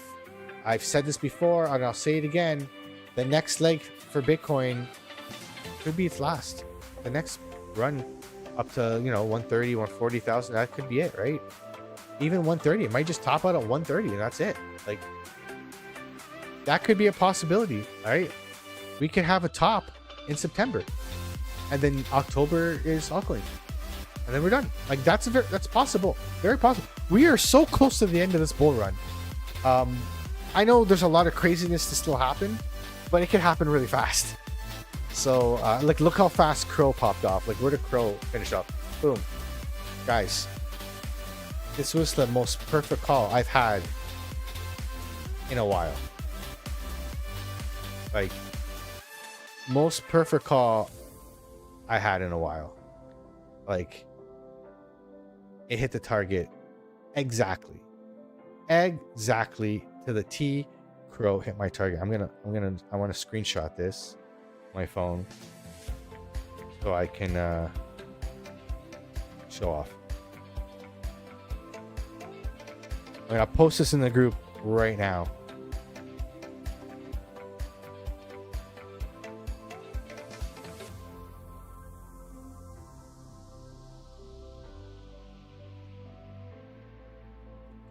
I've said this before, and I'll say it again. The next leg for Bitcoin could be its last. The next run up to 130, 140,000. That could be it, right? Even 130. It might just top out at 130, and that's it. Like that could be a possibility, right? We could have a top in September, and then October is altcoin, and then we're done. Like that's possible, very possible. We are so close to the end of this bull run. I know there's a lot of craziness to still happen, but it could happen really fast. So, look how fast Crow popped off. Like, where did Crow finish up? Boom. Guys, this was the most perfect call I've had in a while. Like, most perfect call I had in a while. Like, it hit the target exactly to the T. Crow hit my target. I want to screenshot this my phone so I can show off. I'm gonna post this in the group right now.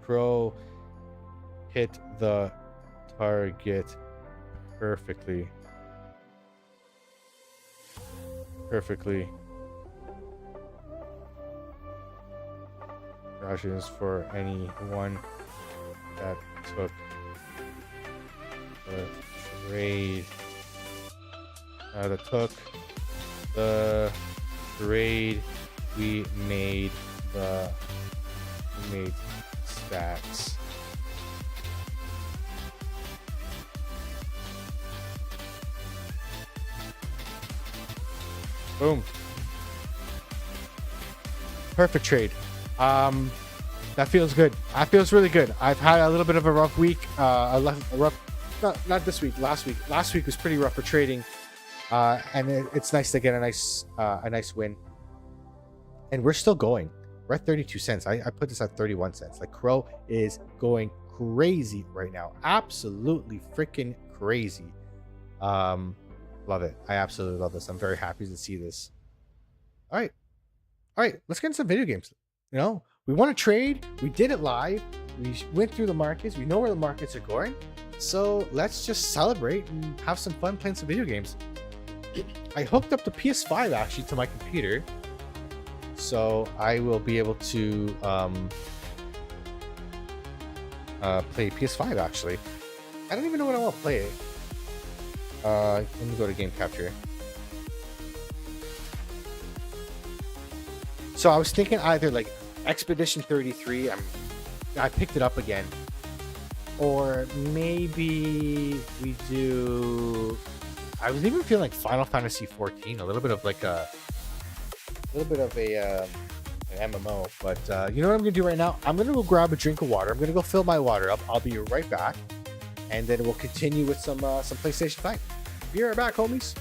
Crow hit the target perfectly. Congratulations for anyone that took the trade. We made stats. Boom. Perfect trade. That feels good. That feels really good. I've had a little bit of a rough week. Not this week. Last week. Last week was pretty rough for trading, and it's nice to get a nice win. And we're still going. We're at 32 cents. I put this at 31 cents. Like Crow is going crazy right now. Absolutely freaking crazy. Love it. I absolutely love this. I'm very happy to see this. All right. Let's get into some video games. we want to trade. We did it live. We went through the markets. We know where the markets are going. So let's just celebrate and have some fun playing some video games. I hooked up the PS5 actually to my computer, so I will be able to play PS5 actually. I don't even know what I want to play. Let me go to game capture. So I was thinking either like Expedition 33. I picked it up again, or maybe we do. I was even feeling like Final Fantasy 14, a little bit of an MMO. But you know what I'm gonna do right now? I'm gonna go grab a drink of water. I'm gonna go fill my water up. I'll be right back, and then we'll continue with some PlayStation 5. Be right back, homies.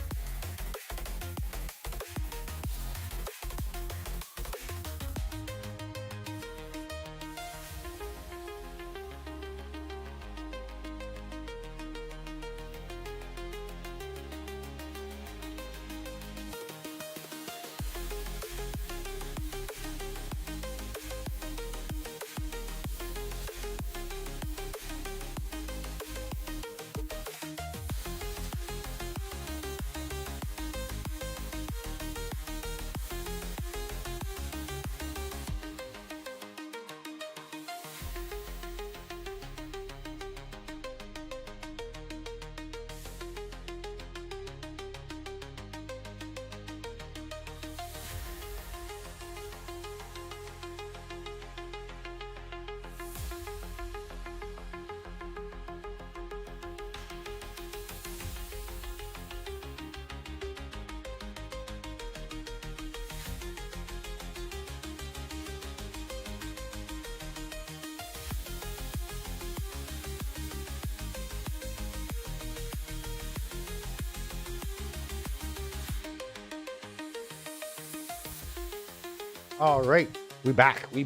All right, we back. All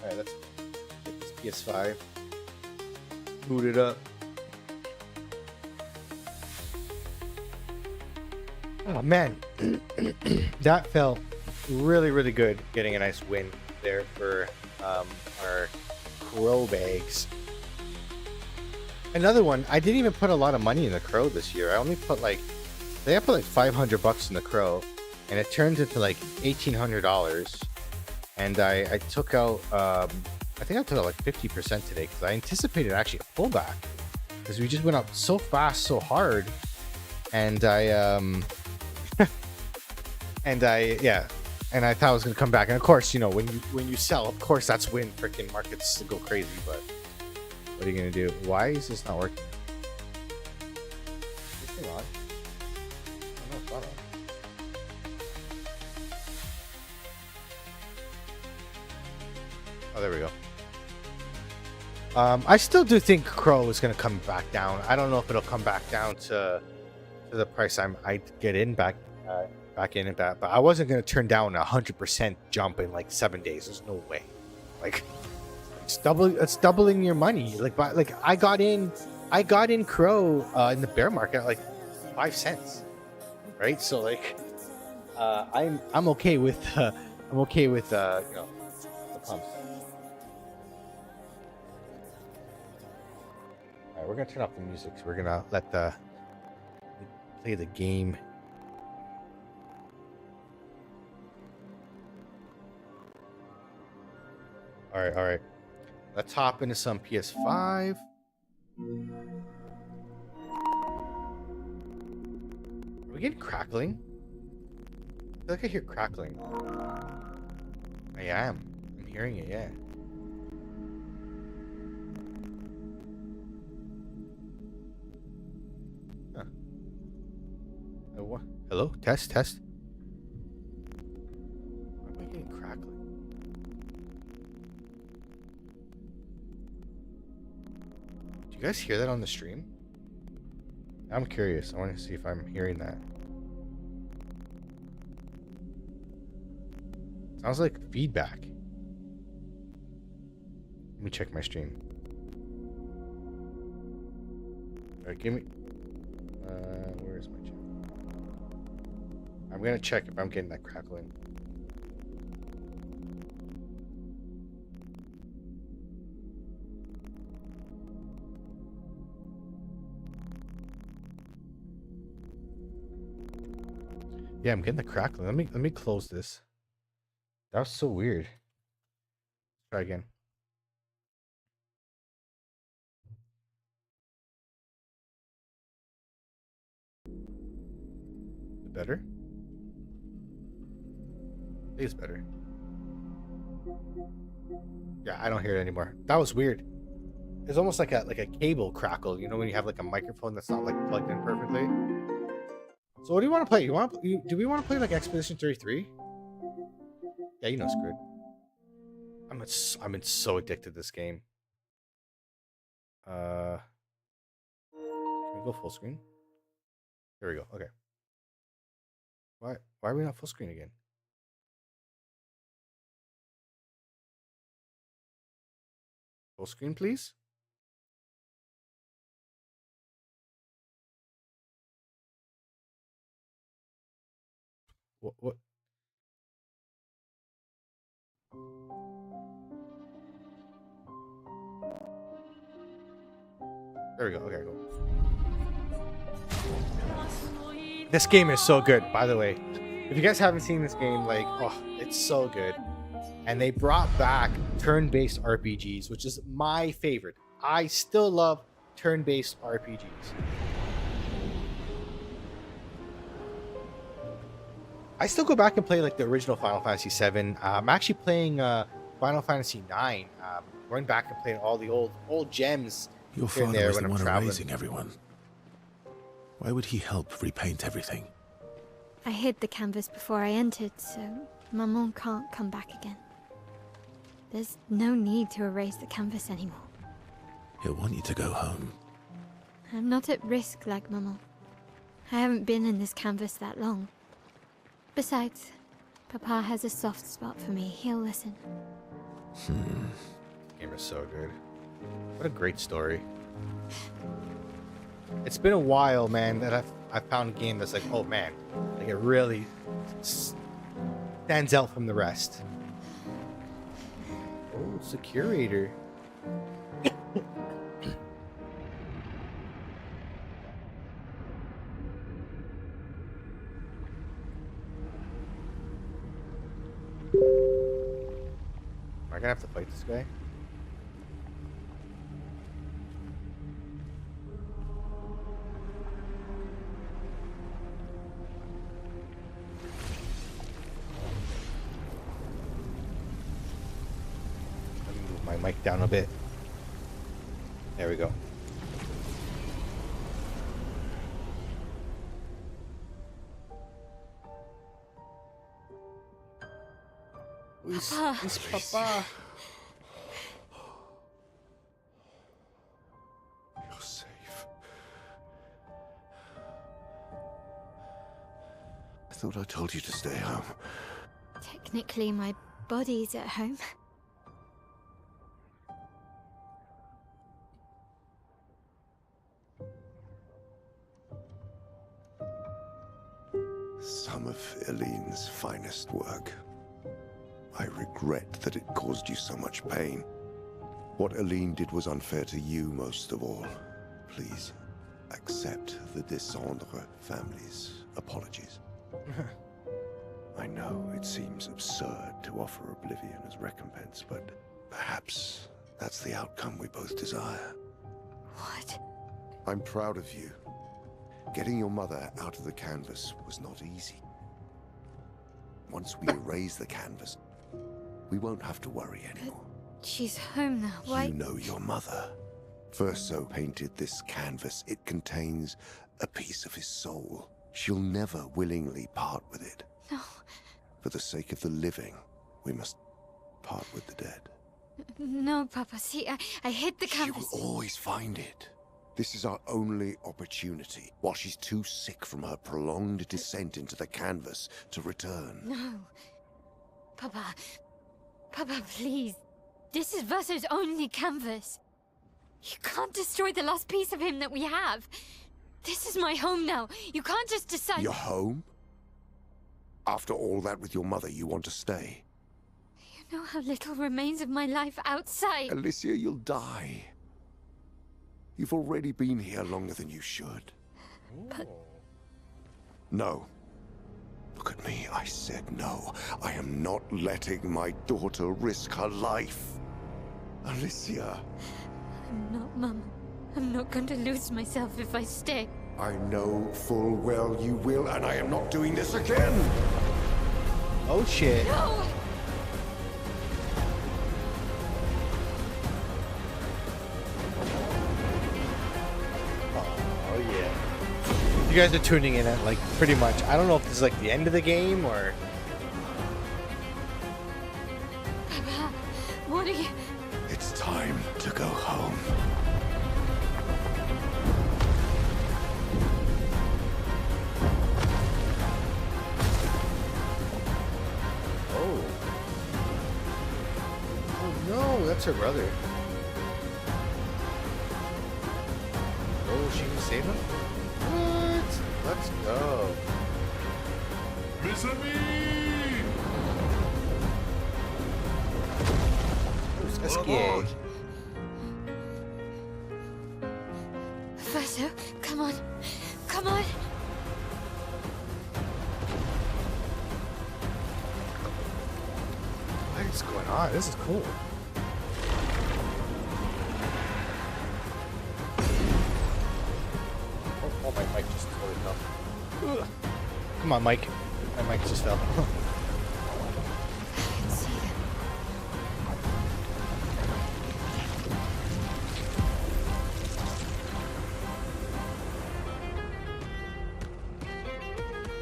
right, let's get this PS5 booted up. Oh man, that felt really, really good. Getting a nice win there for our Crow bags. Another one. I didn't even put a lot of money in the Crow this year. I only put like, I put like $500 in the Crow. And it turns into like $1,800, and I took out I think I took out like 50% today because I anticipated actually a pullback because we just went up so fast, so hard, and I and I thought I was gonna come back. And of course, you know, when you sell, of course that's when freaking markets go crazy. But what are you gonna do? Why is this not working? Is this thing on? Oh, no, it's not on. Oh, there we go. I still do think Crow is going to come back down. I don't know if it'll come back down to the price I get in back in at that, but I wasn't going to turn down 100% jump in like 7 days. There's no way. Like it's doubling your money. Like I got in Crow in the bear market at like 5 cents, right? So like I'm okay with you know, the pumps. We're gonna turn off the music, so we're gonna play the game. All right. Let's hop into some PS5. Are we getting crackling? I feel like I hear crackling. I am. I'm hearing it, yeah. Hello? Test? Why am I getting crackling? Do you guys hear that on the stream? I'm curious. I want to see if I'm hearing that. Sounds like feedback. Let me check my stream. Alright, give me... where's my channel? I'm gonna check if I'm getting that crackling. Yeah, I'm getting the crackling. Let me close this. That was so weird. Try again. Is it better? I think it's better. Yeah, I don't hear it anymore. That was weird. It's almost like a cable crackle. You know when you have like a microphone that's not like plugged in perfectly. So what do you want to play? Do we want to play like Expedition 33? Yeah, you know, screwed. I'm so addicted to this game. Can we go full screen? Here we go. Okay. Why are we not full screen again? Full screen, please. What? There we go. Okay, cool. This game is so good, by the way. If you guys haven't seen this game, like, oh, it's so good. And they brought back turn-based RPGs, which is my favorite. I still love turn-based RPGs. I still go back and play like the original Final Fantasy VII. I'm actually playing Final Fantasy IX. Going back and playing all the old gems. Your here and father there was when the I'm one traveling. erasing everyone. Why would he help repaint everything? I hid the canvas before I entered, so Maman can't come back again. There's no need to erase the canvas anymore. He'll want you to go home. I'm not at risk like Maman. I haven't been in this canvas that long. Besides, Papa has a soft spot for me. He'll listen. This game is so good. What a great story. It's been a while, man, that I've found a game that's like, oh man, like it really stands out from the rest. Oh, it's a curator. Am I gonna have to fight this guy? Let me move my mic down a bit. There we go. Who's Papa? You're safe. I thought I told you to stay home. Technically, my body's at home. Some of Eileen's finest work. I regret that it caused you so much pain. What Eileen did was unfair to you most of all. Please, accept the Descendre family's apologies. I know it seems absurd to offer oblivion as recompense, but perhaps that's the outcome we both desire. What? I'm proud of you. Getting your mother out of the canvas was not easy. Once we erase the canvas, we won't have to worry anymore. She's home now. Why? You know your mother. Verso painted this canvas. It contains a piece of his soul. She'll never willingly part with it. No. For the sake of the living, we must part with the dead. No, Papa. See, I hid the She canvas. will always find it. This is our only opportunity, while she's too sick from her prolonged descent into the canvas to return. No. Papa. Papa, please. This is Verso's only canvas. You can't destroy the last piece of him that we have. This is my home now. You can't just decide... Your home? After all that with your mother, you want to stay? You know how little remains of my life outside. Alicia, you'll die. You've already been here longer than you should. But... No. look at me. I said no. I am not letting my daughter risk her life. Alicia. I'm not, Mum. I'm not going to lose myself if I stay. I know full well you will, and I am not doing this again. Oh shit. No! Oh yeah. You guys are tuning in at like pretty much. I don't know if this is like the end of the game or. Papa, what are you... It's time to go home. Oh. Oh no, that's her brother. Oh, she can save him? What? Let's go. Mes amis! Who's Esquier? Verso, come on. Come on. What is going on? This is cool. Oh, my mic just totally fell. Ugh. Come on, Mike. My mic just fell. I can see them.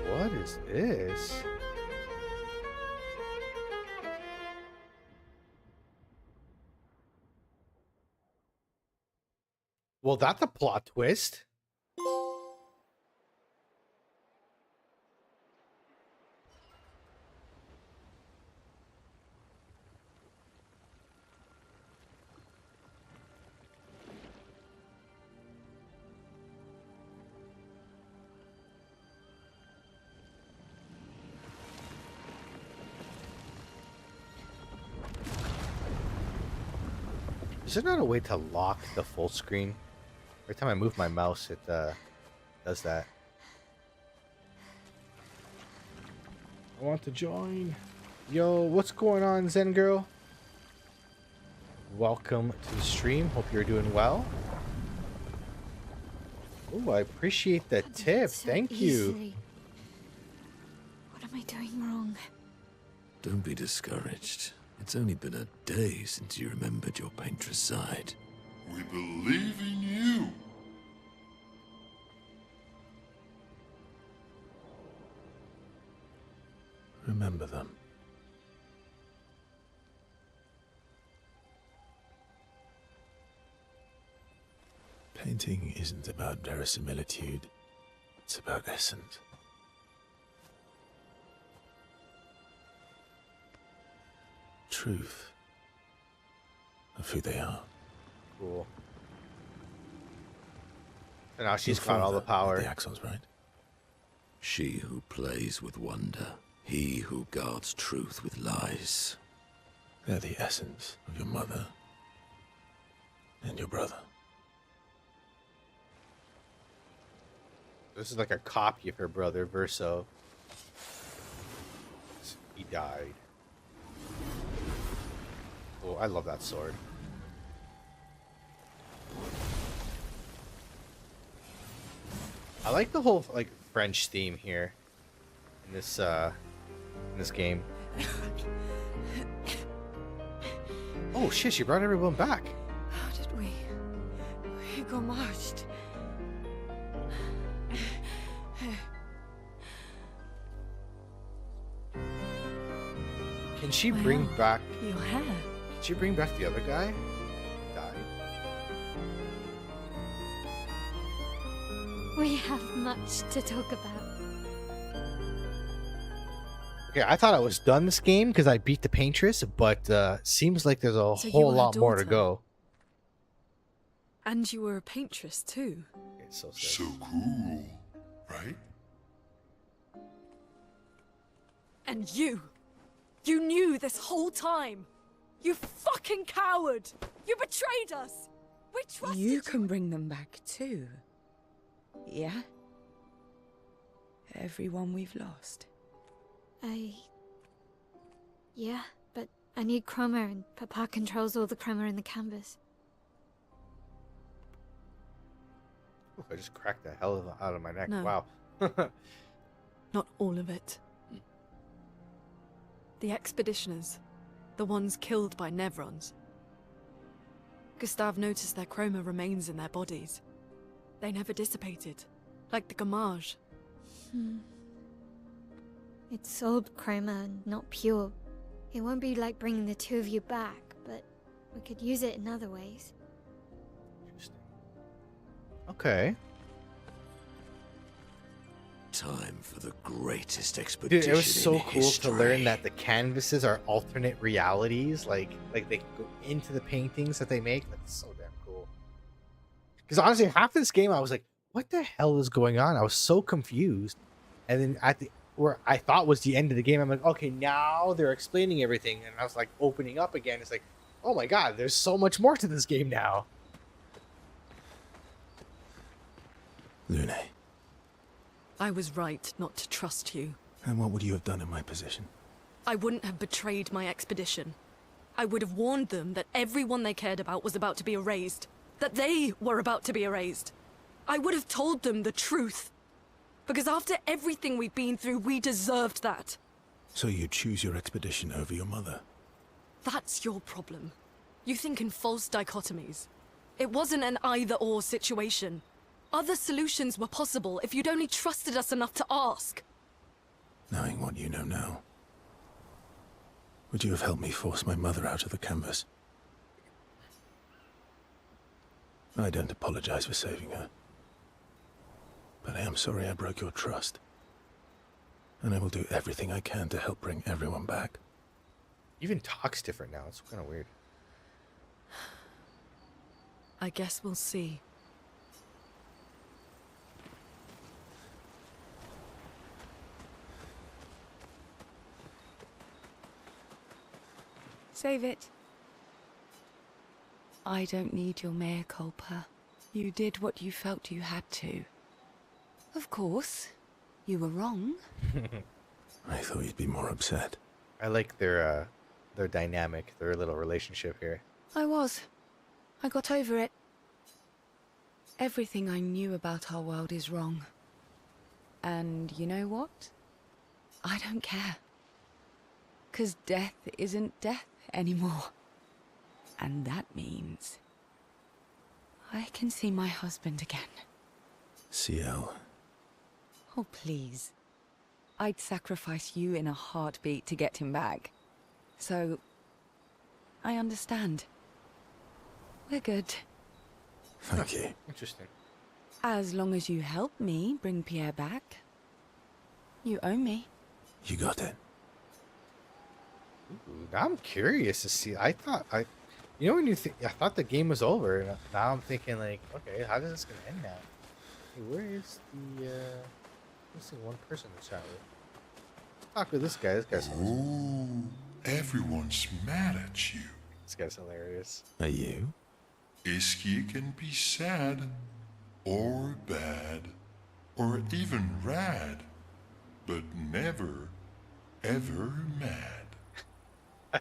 What is this? Well, that's a plot twist. Is there not a way to lock the full screen? Every time I move my mouse, it does that. I want to join. Yo, what's going on, Zen Girl? Welcome to the stream. Hope you're doing well. Oh, I appreciate the tip. So Thank you. easily. What am I doing wrong? Don't be discouraged. It's only been a day since you remembered your painter's side. We believe in you. Remember them. Painting isn't about verisimilitude. It's about essence. Truth of who they are. Cool. So now she's Your got all the father had power. The axles, right? She who plays with wonder, he who guards truth with lies. They're the essence of your mother and your brother. This is like a copy of her brother, Verso. He died. Oh, I love that sword. I like the whole like French theme here in this game. Oh shit, she brought everyone back. How did we? We got marched. Can she Wow. bring back Your hair. Can she bring back the other guy? Died. We have much to talk about. Okay, I thought I was done this game because I beat the paintress, but seems like there's a So you whole were her lot more to daughter? go. And you were a paintress too. It's so sick. So cool, right? And you knew this whole time. You fucking coward. You betrayed us. We trusted you. You can bring them back too. Yeah? Everyone we've lost. Yeah, but I need chroma and Papa controls all the chroma in the canvas. Oof, I just cracked the hell out of my neck. No. Wow. Not all of it. The expeditioners. The ones killed by Nevrons. Gustav noticed their chroma remains in their bodies. They never dissipated, like the Gamage. It's old chroma and not pure. It won't be like bringing the two of you back, but we could use it in other ways. Interesting. Okay. Time for the greatest expedition. Dude, it was so in cool history. to learn that the canvases are alternate realities. Like they go into the paintings that they make. That's so damn cool. Because honestly, half this game I was like, what the hell is going on? I was so confused. And then at the where I thought was the end of the game, I'm like, okay, now they're explaining everything. And I was like opening up again. It's like, oh my god, there's so much more to this game now. Lune, I was right not to trust you. and what would you have done in my position? I wouldn't have betrayed my expedition. I would have warned them that everyone they cared about was about to be erased. That they were about to be erased. I would have told them the truth. Because after everything we've been through, we deserved that. So you choose your expedition over your mother? That's your problem. You think in false dichotomies. It wasn't an either-or situation. Other solutions were possible if you'd only trusted us enough to ask. Knowing what you know now, would you have helped me force my mother out of the canvas? I don't apologize for saving her. But I am sorry I broke your trust. And I will do everything I can to help bring everyone back. Even talks different now. It's kind of weird. I guess we'll see. Save it. I don't need your mea culpa. You did what you felt you had to. Of course, you were wrong. I thought you'd be more upset. I like their dynamic, their little relationship here. I was. I got over it. Everything I knew about our world is wrong. And you know what? I don't care. 'Cause death isn't death anymore. And that means I can see my husband again. CL. Oh, please. I'd sacrifice you in a heartbeat to get him back. So, I understand. We're good. Thank you. Interesting. As long as you help me bring Pierre back. You owe me. You got it. Ooh, now I'm curious to see. I when you think, I thought the game was over. And now I'm thinking like, okay, how is this gonna end now? Hey, where is the? Let's see, one person to chat with. Talk with this guy. This guy's Oh, everyone's mad at you. hilarious. Are you? Iskia can be sad, or bad, or even rad, but never, ever mad.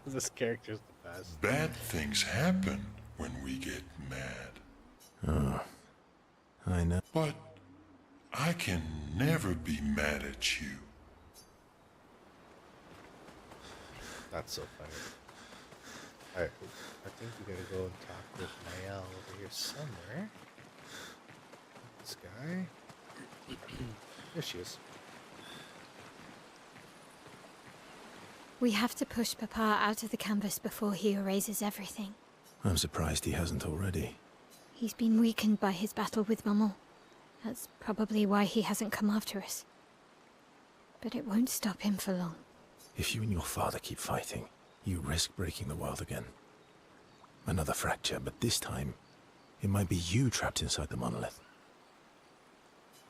This character's the best. Bad things happen when we get mad. Oh, I know. But I can never be mad at you. That's so funny. Alright, I think we gotta go and talk with Mael over here somewhere. This guy. There she is. We have to push Papa out of the canvas before he erases everything. I'm surprised he hasn't already. He's been weakened by his battle with Maman. That's probably why he hasn't come after us. But it won't stop him for long. If you and your father keep fighting, you risk breaking the world again. Another fracture, but this time, it might be you trapped inside the monolith.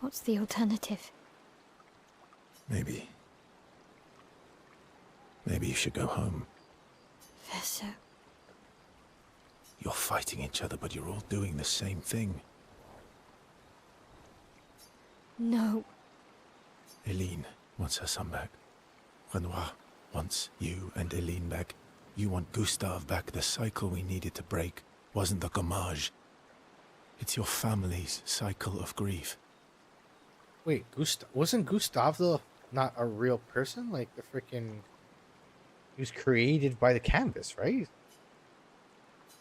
What's the alternative? Maybe you should go home. Verso. You're fighting each other, but you're all doing the same thing. No. Eileen wants her son back. Renoir wants you and Eileen back. You want Gustave back. The cycle we needed to break wasn't the gommage. It's your family's cycle of grief. Wait, wasn't Gustave not a real person? Like the freaking... He was created by the canvas, right?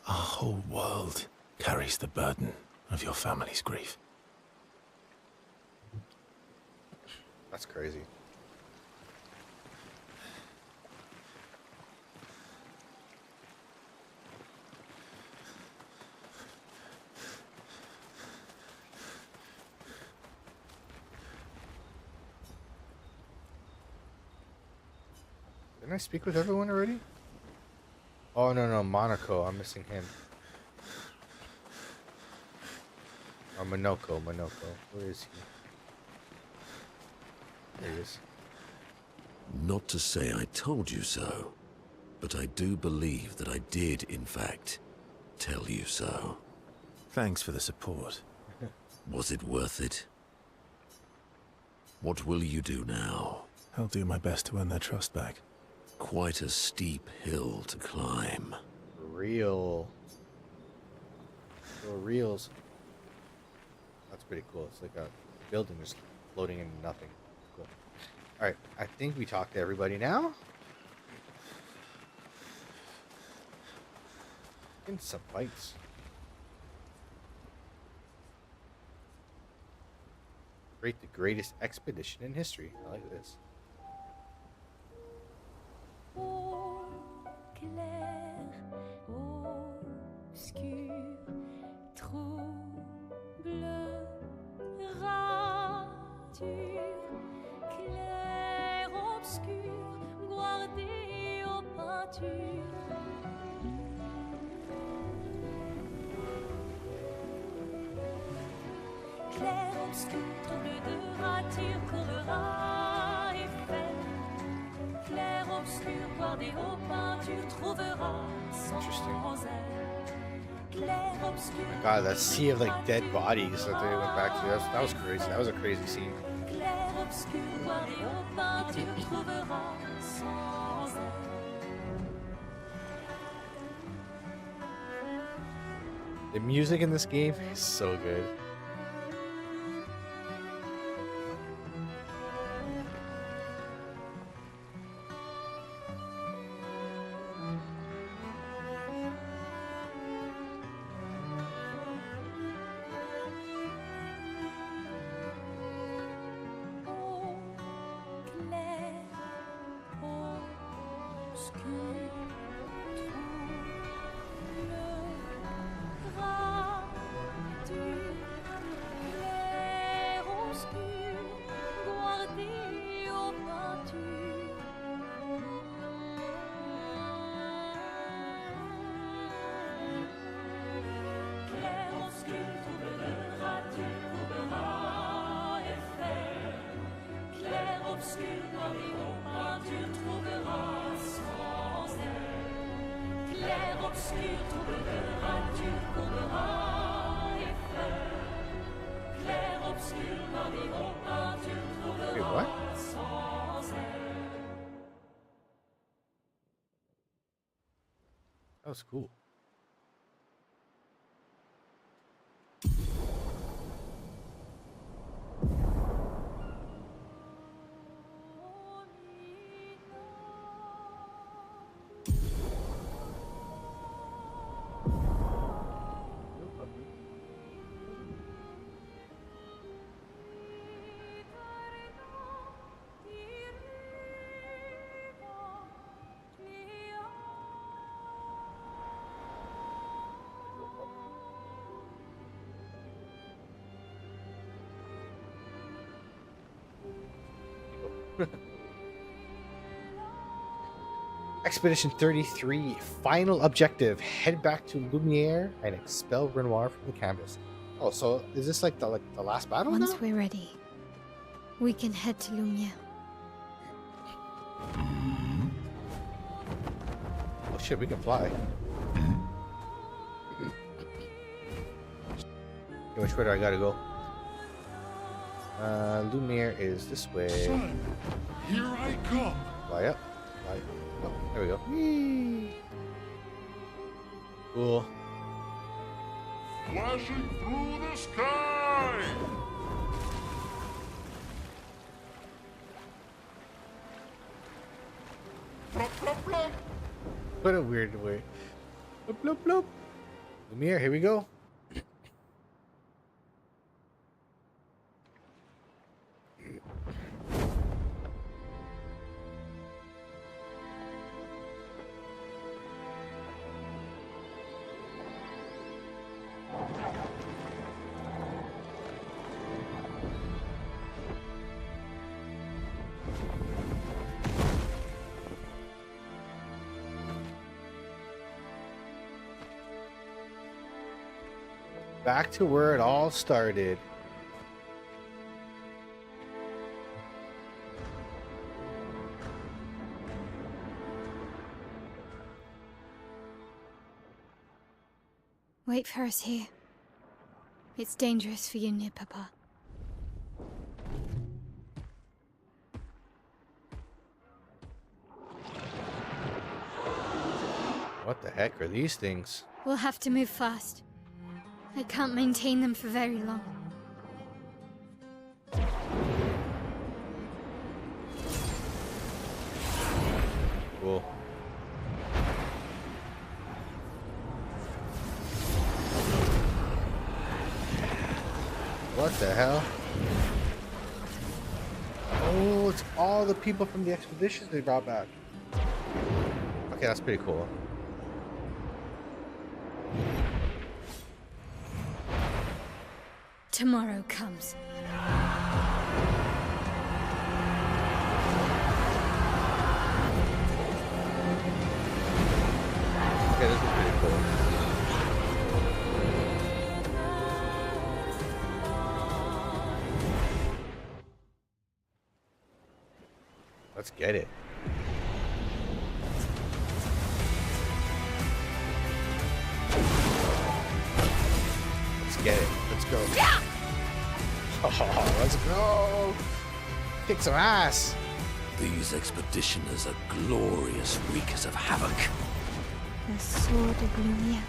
Our whole world carries the burden of your family's grief. That's crazy. Didn't I speak with everyone already? Oh, no, Monaco. I'm missing him. Oh, Monoko. Where is he? There he is. Not to say I told you so, but I do believe that I did, in fact, tell you so. Thanks for the support. Was it worth it? What will you do now? I'll do my best to earn their trust back. Quite a steep hill to climb. Reels. That's pretty cool. It's like a building just floating into nothing. Cool. Alright, I think we talked to everybody now. In some fights. Rate the greatest expedition in history. I like this. Au clair, obscur, trouble, rature, clair, obscur, guardé aux peintures. Clair, obscur, trouble de rature, courera et fait. Clair, obscur, guardé aux peintures, trouvera sans aile. Clair, obscur. God, that sea of like dead bodies that they went back to. That was crazy. That was a crazy scene. Clair, obscur, guardé aux peintures, trouvera sans aile. The music in this game is so good. Wait, what? That was cool. Expedition 33, final objective: head back to Lumiere and expel Renoir from the canvas. Oh, so is this like the last battle Once now? we're ready, we can head to Lumiere. Oh shit, we can fly. Okay, which way do I gotta go? Lumiere is this way. Son, here I come. Fly up. Fly. Oh, there we go. Whee! Cool. Flashing through the sky! Plop, plop, plop. What a weird way. Bloop, bloop, bloop. Lumiere, here we go. Back to where it all started. Wait for us here. It's dangerous for you near Papa. What the heck are these things? We'll have to move fast. I can't maintain them for very long. Cool. What the hell? Oh, it's all the people from the expeditions they brought back. Okay, that's pretty cool. Tomorrow comes. Okay, this is pretty cool. Let's get it. Let's get it. Let's go. Yeah! Oh, let's go. Kick some ass. These expeditioners are glorious wreakers of havoc. The sword of Lumiere.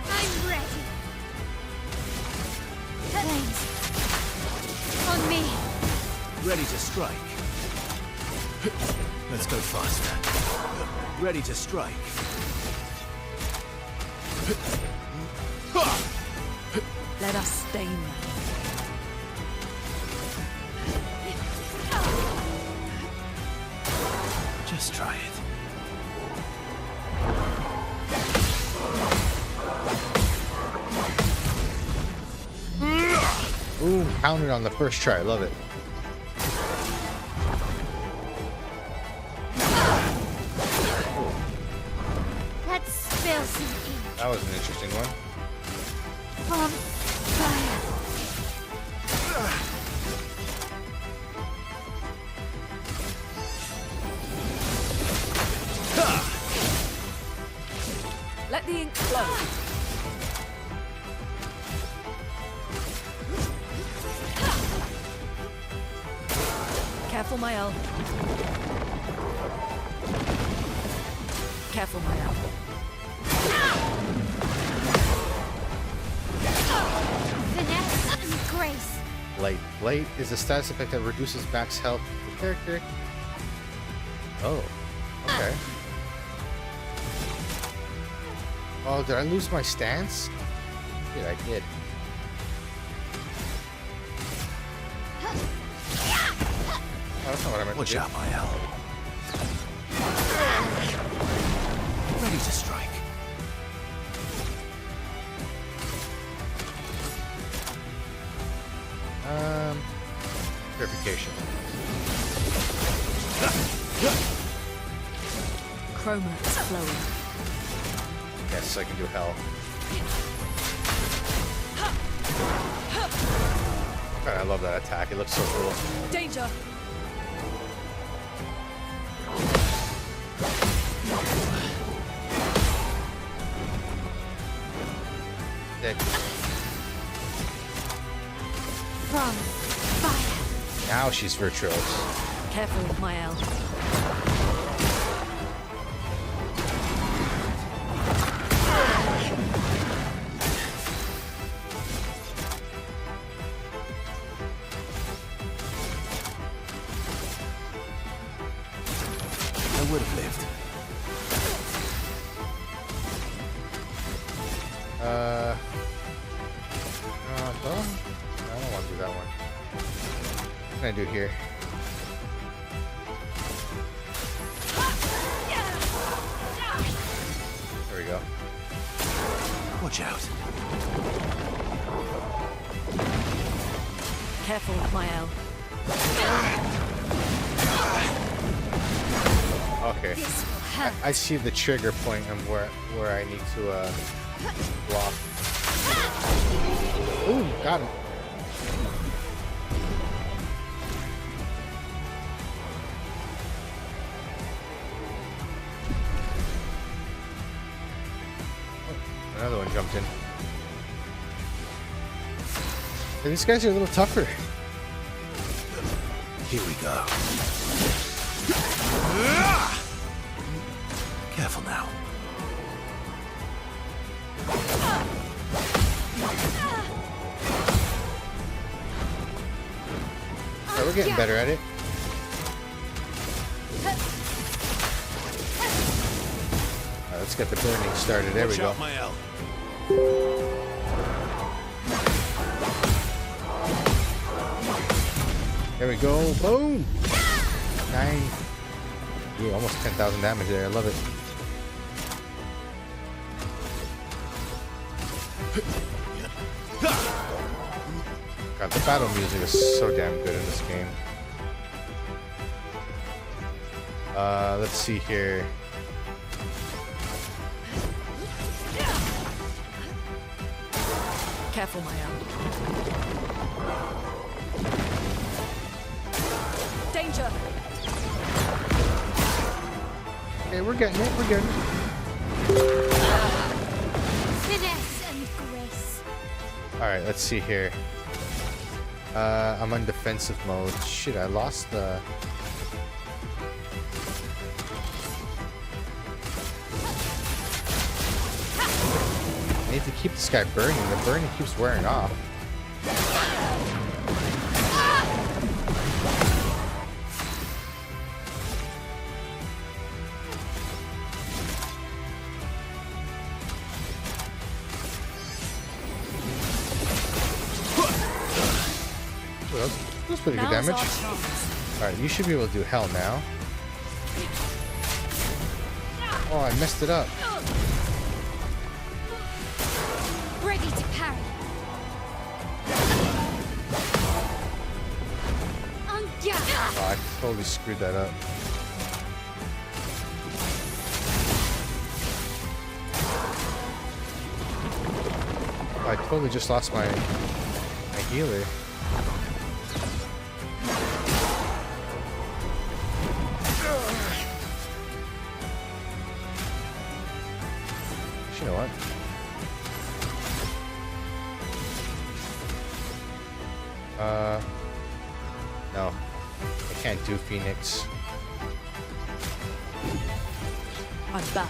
I'm ready. Flames. On me. Ready to strike. Let's go faster. Ready to strike. Let us stain them. Just try it. Ooh, pounded on the first try. Love it. Let's spill some ink. That was an interesting one. On fire. Let the ink flow. Careful, Mael. Careful, Mael. Finesse and grace. Blight. Blight is a status effect that reduces max health of the character. Oh, okay. Oh, did I lose my stance? Yeah, I did. Oh, that's not what I meant to Watch do. out, Mael. Ready to strike. Purification. Chroma is flowing. Yes, I can do hell. God, I love that attack. It looks so cool. Danger! Now she's virtuous. Careful, Mael. I would have lived. I don't want to do that one. What can I do here? There we go. Watch out. Careful, Mael. Okay. I see the trigger point and where I need to block. Ooh, got him. Oh, another one jumped in. Hey, these guys are a little tougher. Here we go. Careful now. Alright, we're getting better at it. Alright, let's get the burning started. There we go. There we go. Boom! 9. Ooh, almost 10,000 damage there. I love it. God, the battle music is so damn good in this game. Let's see here. Careful, Mael. Danger! Okay, we're getting it. We're getting it. Finesse and grace. Alright, let's see here. I'm on defensive mode. Shit, I lost the... I need to keep this guy burning. The burning keeps wearing off. Well, that's pretty good damage. Alright, you should be able to do hell now. Oh, I messed it up. Ready to parry. Oh, I totally screwed that up. Oh, I totally just lost my healer. You know what? No. I can't do Phoenix. I'm back.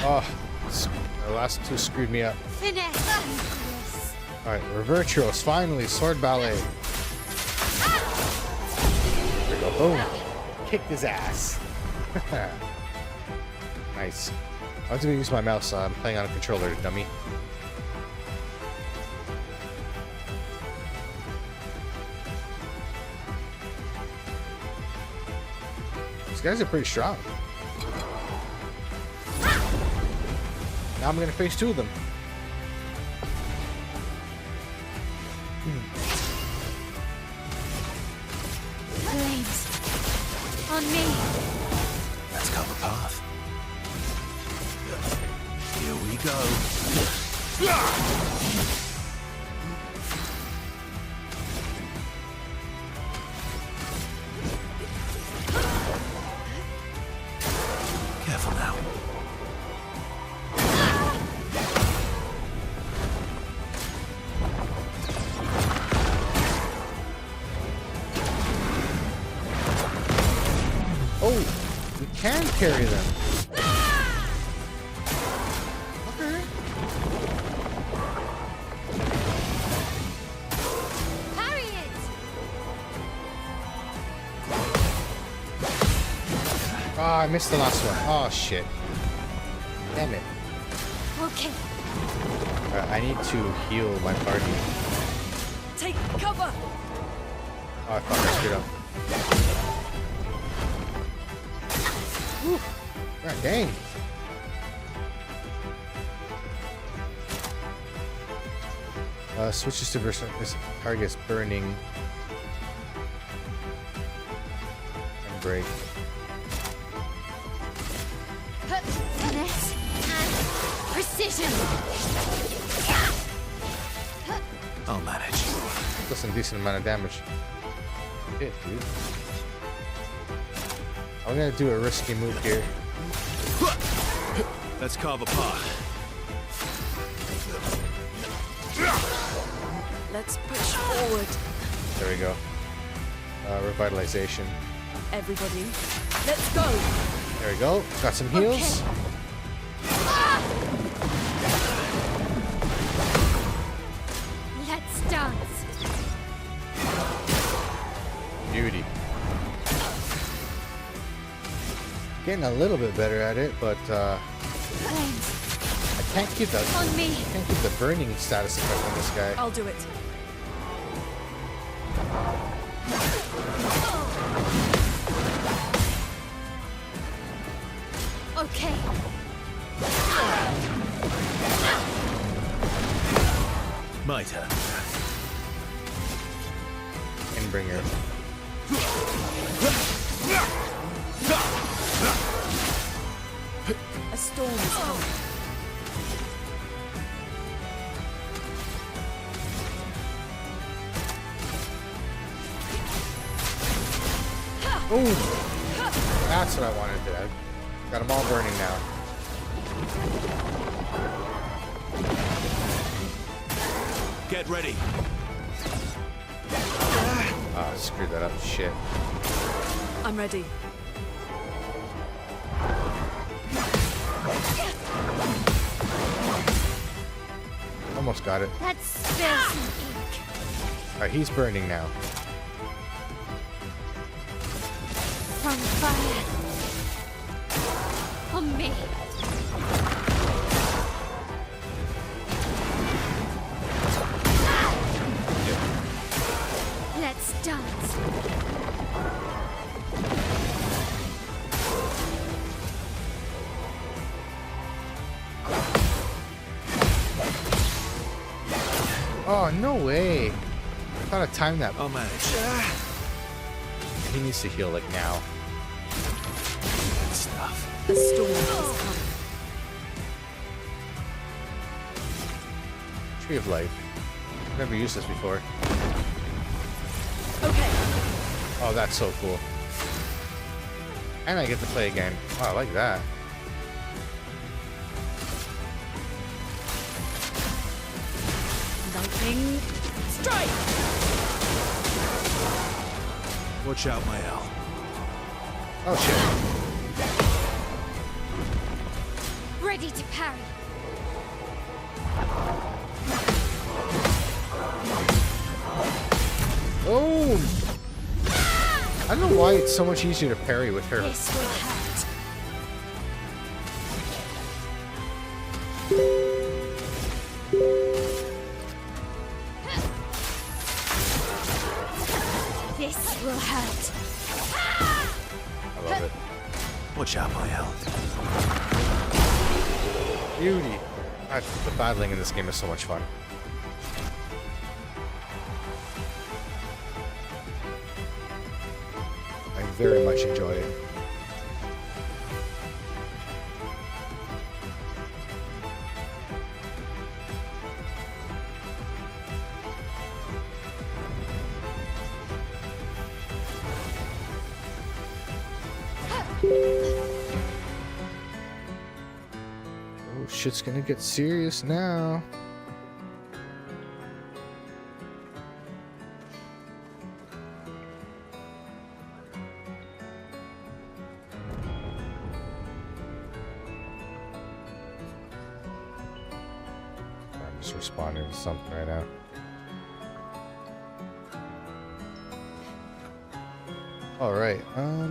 Oh, the last two screwed me up. Finesse and grace. Alright, we're virtuous. Finally, sword ballet. There we go. Boom. Kicked his ass. Nice. I was going to use my mouse. I'm playing on a controller, dummy. These guys are pretty strong. Now I'm going to face two of them. Flames. On me. Let's cut the path. Here we go. Careful now. can carry them. Okay. Parry it! Oh, I missed the last one. Oh, shit. Damn it. Okay. I need to heal my party. Take cover! Oh, fuck, I screwed up. Whew. God dang. Switches to versus this target's burning. And break. Finesse and precision. I'll manage. That's a decent amount of damage. Shit, dude. I'm gonna do a risky move here. Let's carve a path. Let's push forward. There we go. Revitalization. Everybody, let's go! There we go. Got some heals. Let's dance. Beauty. Getting a little bit better at it, but Flames I can't keep that. on me. Can't keep the burning status effect on this guy. I'll do it. Okay. My turn. Endbringer. A storm is coming. Ooh, that's what I wanted to do. Got them all burning now. Get ready. Ah, screwed that up. Shit. I'm ready. Almost got it. Let's spill some ink Alright, he's burning now. from fire. On me. Let's dance. Oh, no way. I thought I timed that. I'll manage. He needs to heal like now. Good stuff. A storm is coming. Tree of Life. Never used this before. Okay, Oh, that's so cool. And I get to play again. Oh, I like that. lightning strike! Watch out, my L. Oh, shit. Ready to parry. Oh! I don't know why it's so much easier to parry with her. This will hurt. This will hurt. I love it. Watch out, my L. Beauty. The battling in this game is so much fun. I very much enjoy it. Oh, shit's gonna get serious now. just responding to something right now. All right. Where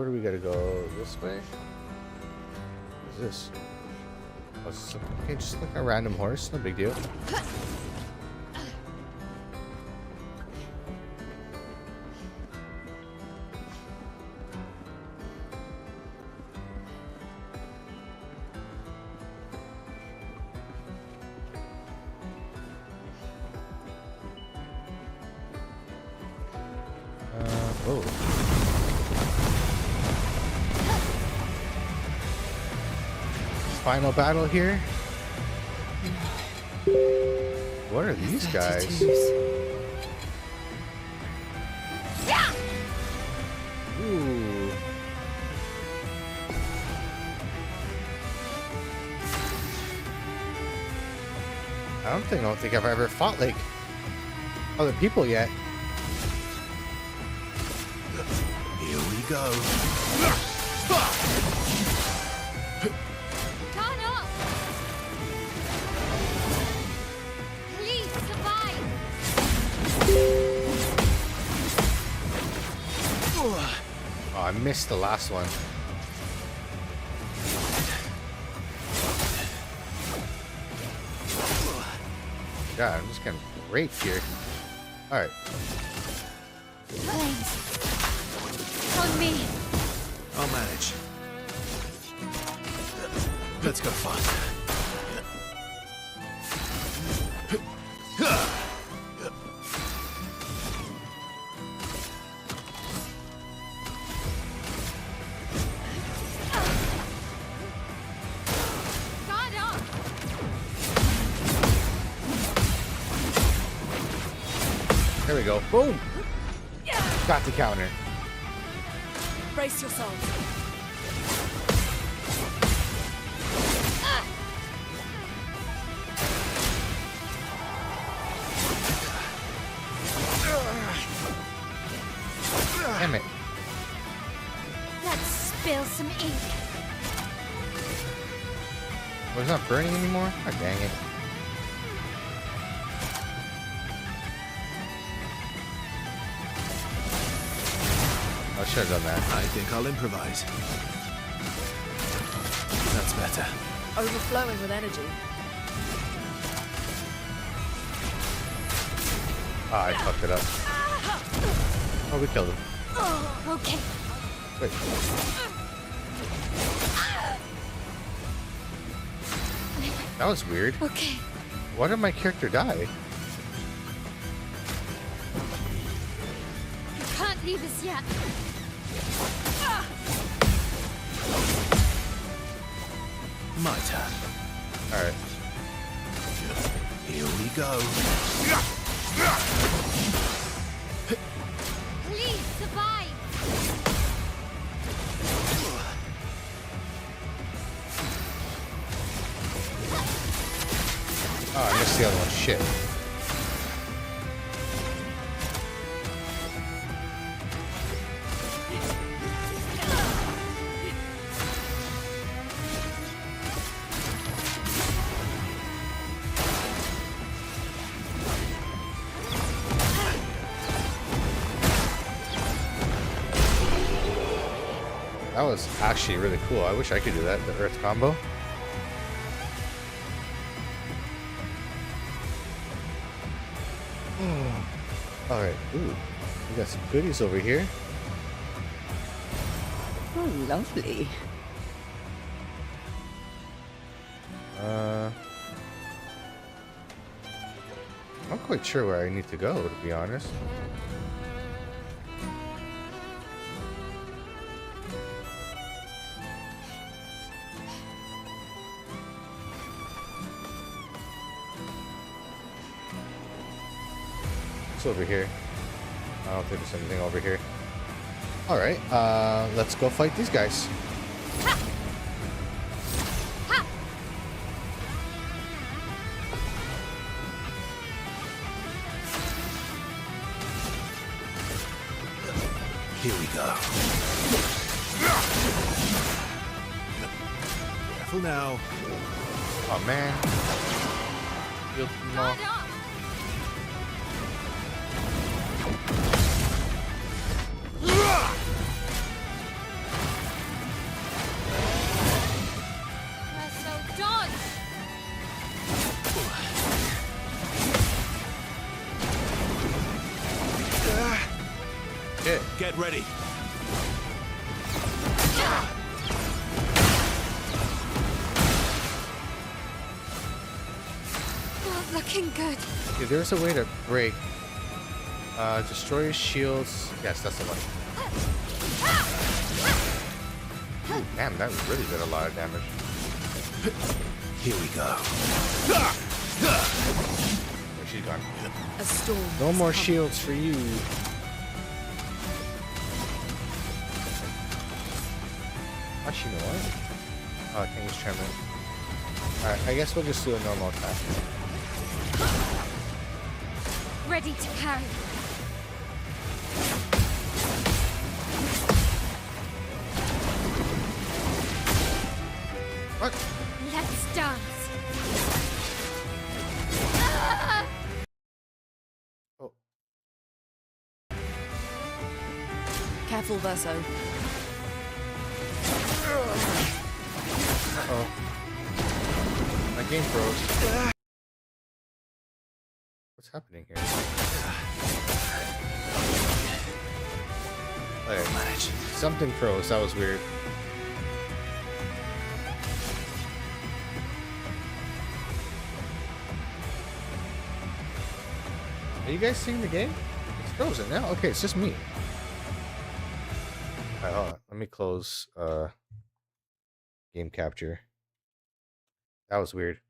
do we gotta go? This way? What is this? Oh, okay, just like a random horse. No big deal. Oh. Final battle here. What are these guys? Ooh. I don't think I've ever fought like other people yet. Here we go. Connor! Please survive! Oh, I missed the last one. God, I'm just getting raped here. Alright. Flames. On me. I'll manage. Let's go faster. Guard up! There we go. Boom! Got the counter. Brace yourselves. Damn it. Let's spill some ink. Oh, it's not burning anymore? Oh, dang it. I should have done that. I think I'll improvise. That's better. Overflowing with energy. Ah, I fucked it up. Oh, we killed him. Oh, okay. Wait. That was weird. Okay. Why did my character die? You can't leave us yet. My turn. Alright. Here we go. Please survive. Oh, I missed the other one. Shit. That was actually really cool. I wish I could do that, the Earth combo. Alright, ooh. We got some goodies over here. Oh, lovely. I'm not quite sure where I need to go, to be honest. What's over here? I don't think there's anything over here. Alright, let's go fight these guys. Here we go. Careful now. Oh man. Heal them all. Verso, dodge! Shit. Get ready. Not looking good. Okay, there's a way to break. Destroy shields. Yes, that's the one. Ooh, damn, that really did a lot of damage. Here we go. Where she's gone. A storm. No has more come. shields for you. Actually, you know what? Oh, I can use tremor. Alright, I guess we'll just do a normal attack. Ready to carry. What? Let's dance. Oh, Careful, Verso. uh-oh. My game froze. What's happening here? Okay, Manage. something froze. That was weird. Are you guys seeing the game? It's frozen now? Okay, it's just me. Alright, hold on. Let me close game capture. That was weird.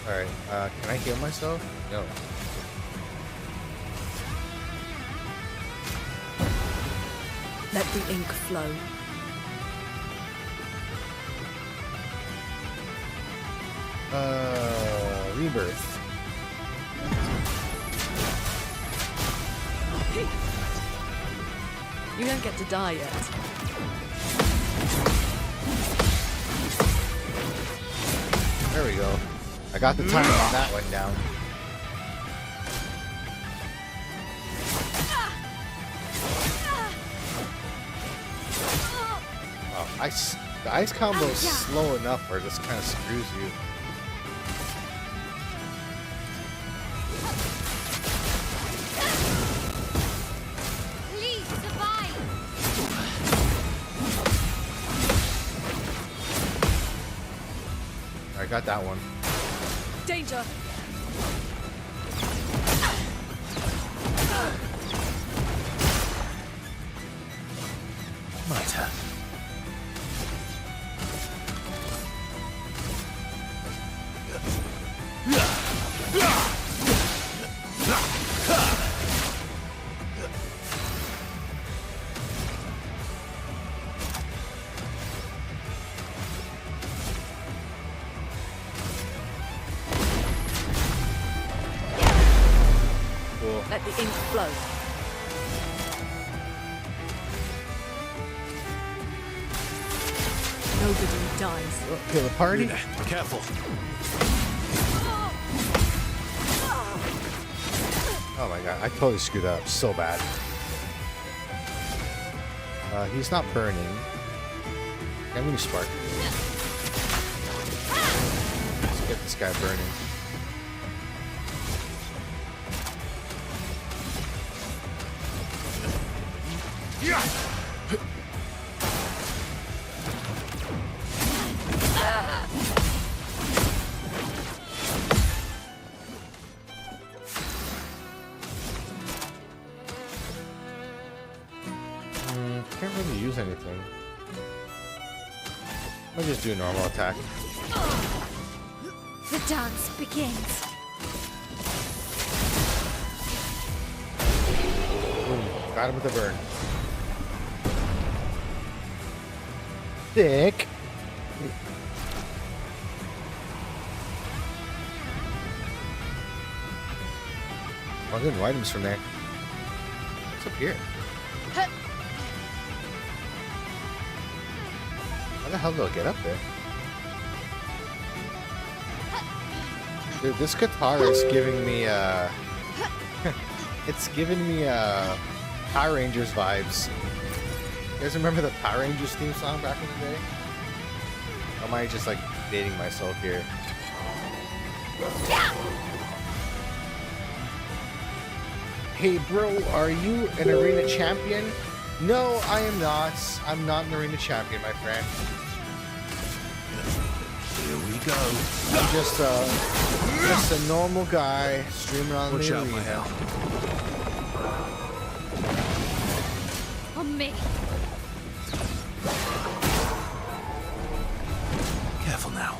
Alright, can I heal myself? No. Let the ink flow. Rebirth. You don't get to die yet. There we go. I got the timing on that one down. Oh, the ice combo is slow enough where this kind of screws you. Please survive. I got that one. Danger! My turn. Cool. Let the ink flow. Nobody dies. Kill the party? Luna, careful. Oh my god, I totally screwed up so bad. He's not burning. I'm gonna spark. Let's get this guy burning. Can't really use anything. I'll just do a normal attack. The dance begins. Boom. Got him with a burn. Sick. Oh, good items from there. What's up here? How the hell do I get up there? Dude, this guitar is giving me it's giving me Power Rangers vibes. You guys remember the Power Rangers theme song back in the day? Or am I just like dating myself here? Hey bro, are you an arena champion? No, I am not. I'm not an arena champion, my friend. Here we go. I'm just a normal guy streaming on Watch the out, my arena. hell. On me. Careful now.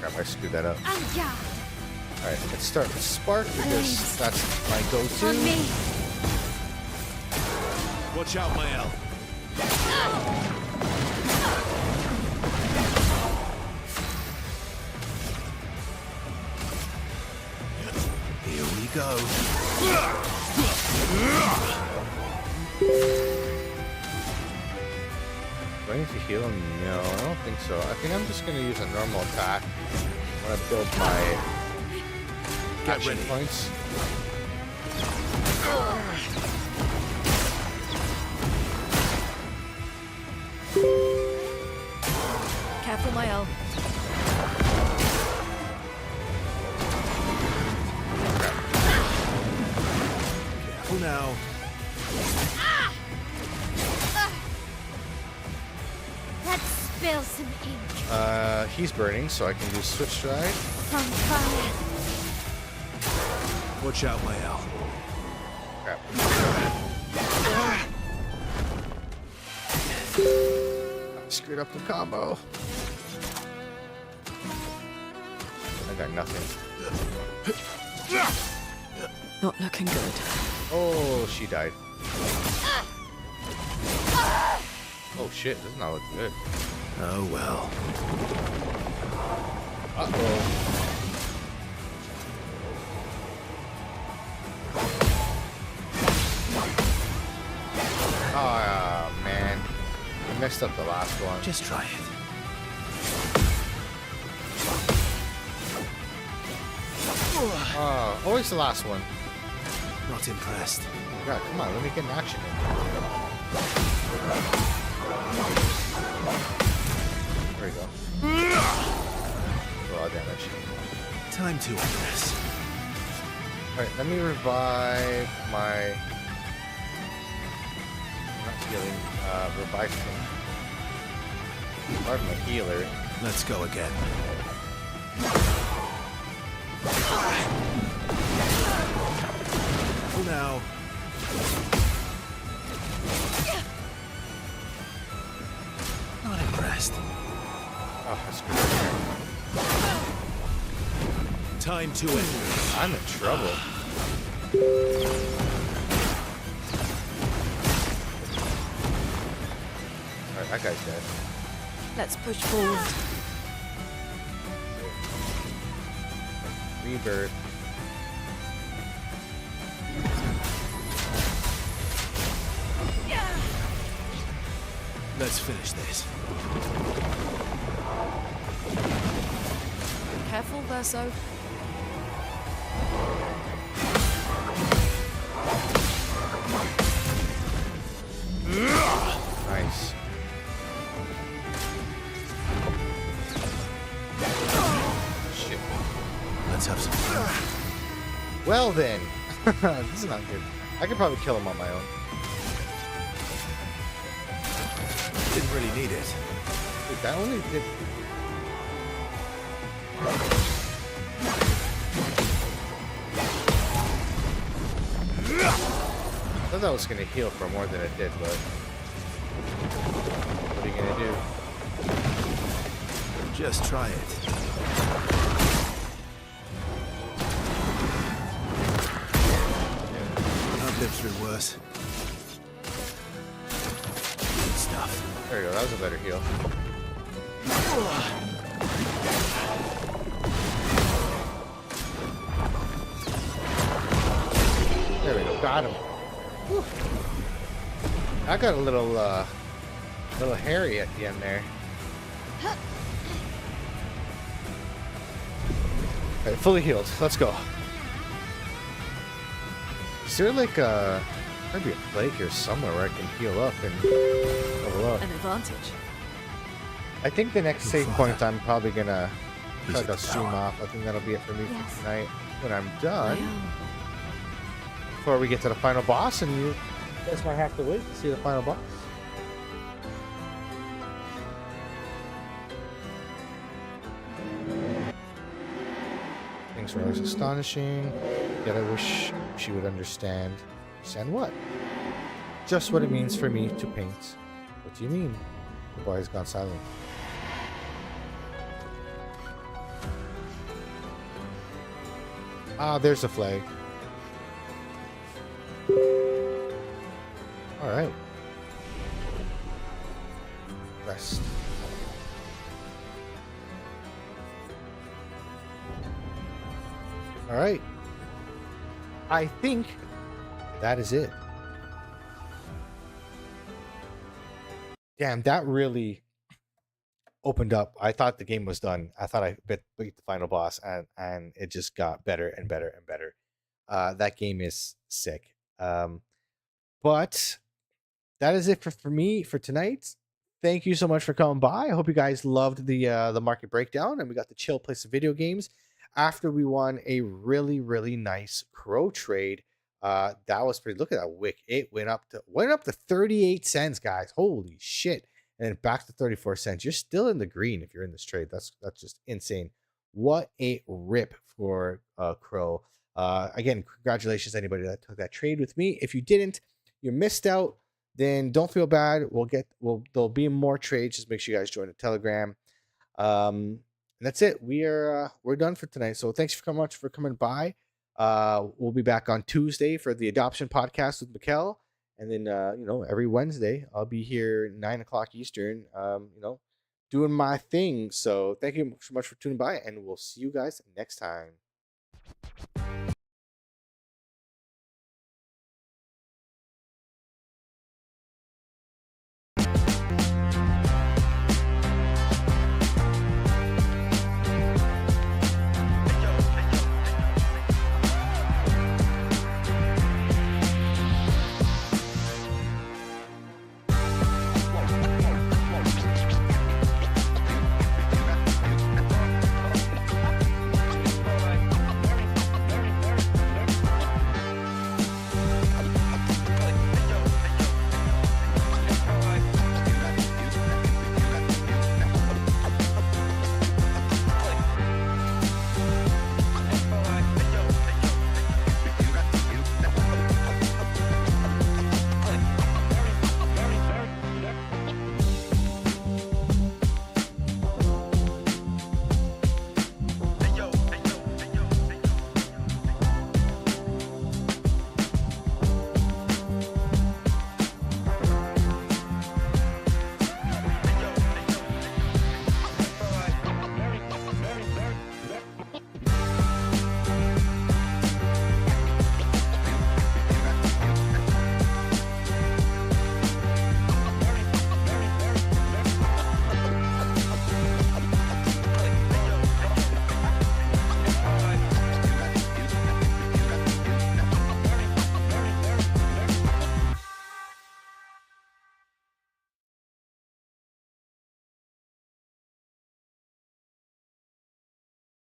Crap, I screwed that up. And yeah. Alright, let's start with Spark because that's my go-to. On me. Watch out, my L. Here we go. Do I need to heal? No, I don't think so. I think I'm just going to use a normal attack when I build my action points. Careful, my L. Careful now. Let's spill some ink. He's burning, so I can do Switch Stride. On fire. Watch out, my L. Crap. I screwed up the combo. I got nothing. Not looking good. Oh, she died. Oh shit, this is not looking good. Oh well. Uh-oh. Oh, man. I messed up the last one. Just try it. Oh, always the last one. Not impressed. God, come on, let me get an action in. There we go. A lot of damage. Time to undress. Alright, let me revive my... not healing, revive my healer. Let's go again. For now. Not impressed. Oh, I screwed up. Time to end. I'm in trouble. Alright, that guy's dead. Let's push forward. Rebirth. Let's finish this. Careful, Verso. Nice. Shit. Let's have some fun. Well then. This is not good. I could probably kill him on my own. Didn't really need it. Dude, that only did... I thought that was gonna heal for more than it did, but... what are you gonna do? Just try it. I've lived through worse. enough. There we go. That was a better heal. There we go. Got him. Whew. I got a little hairy at the end there. Alright, fully healed. Let's go. Is there like maybe a plague here somewhere where I can heal up and level up? An advantage. I think the next save point I'm probably gonna try Visit to the stream tower. off. I think that'll be it for me Yes. for tonight. When I'm done, Yeah. before we get to the final boss, and you guys might have to wait to see the final boss. Things were always astonishing, yet I wish she would understand. Understand what? Just what it means for me to paint. What do you mean? The boy has gone silent. Ah, there's a flag. Alright. Rest. Alright. I think that is it. Damn, that really opened up. I thought the game was done. I thought I beat the final boss, and it just got better and better and better. That game is sick. But that is it for me for tonight. Thank you so much for coming by. I hope you guys loved the market breakdown, and we got to chill play some video games after we won a really nice crow trade. That was pretty. Look at that wick. It went up to 38 cents, guys. Holy shit. And then back to 34 cents. You're still in the green if you're in this trade. That's just insane. What a rip for Crow. Again, congratulations to anybody that took that trade with me. If you didn't, you missed out. Then don't feel bad. There'll be more trades. Just make sure you guys join the Telegram. And that's it. We're done for tonight. So thanks for coming by. We'll be back on Tuesday for the Adoption Podcast with Mikkel. And then, every Wednesday, I'll be here 9 o'clock Eastern, doing my thing. So thank you so much for tuning by, and we'll see you guys next time.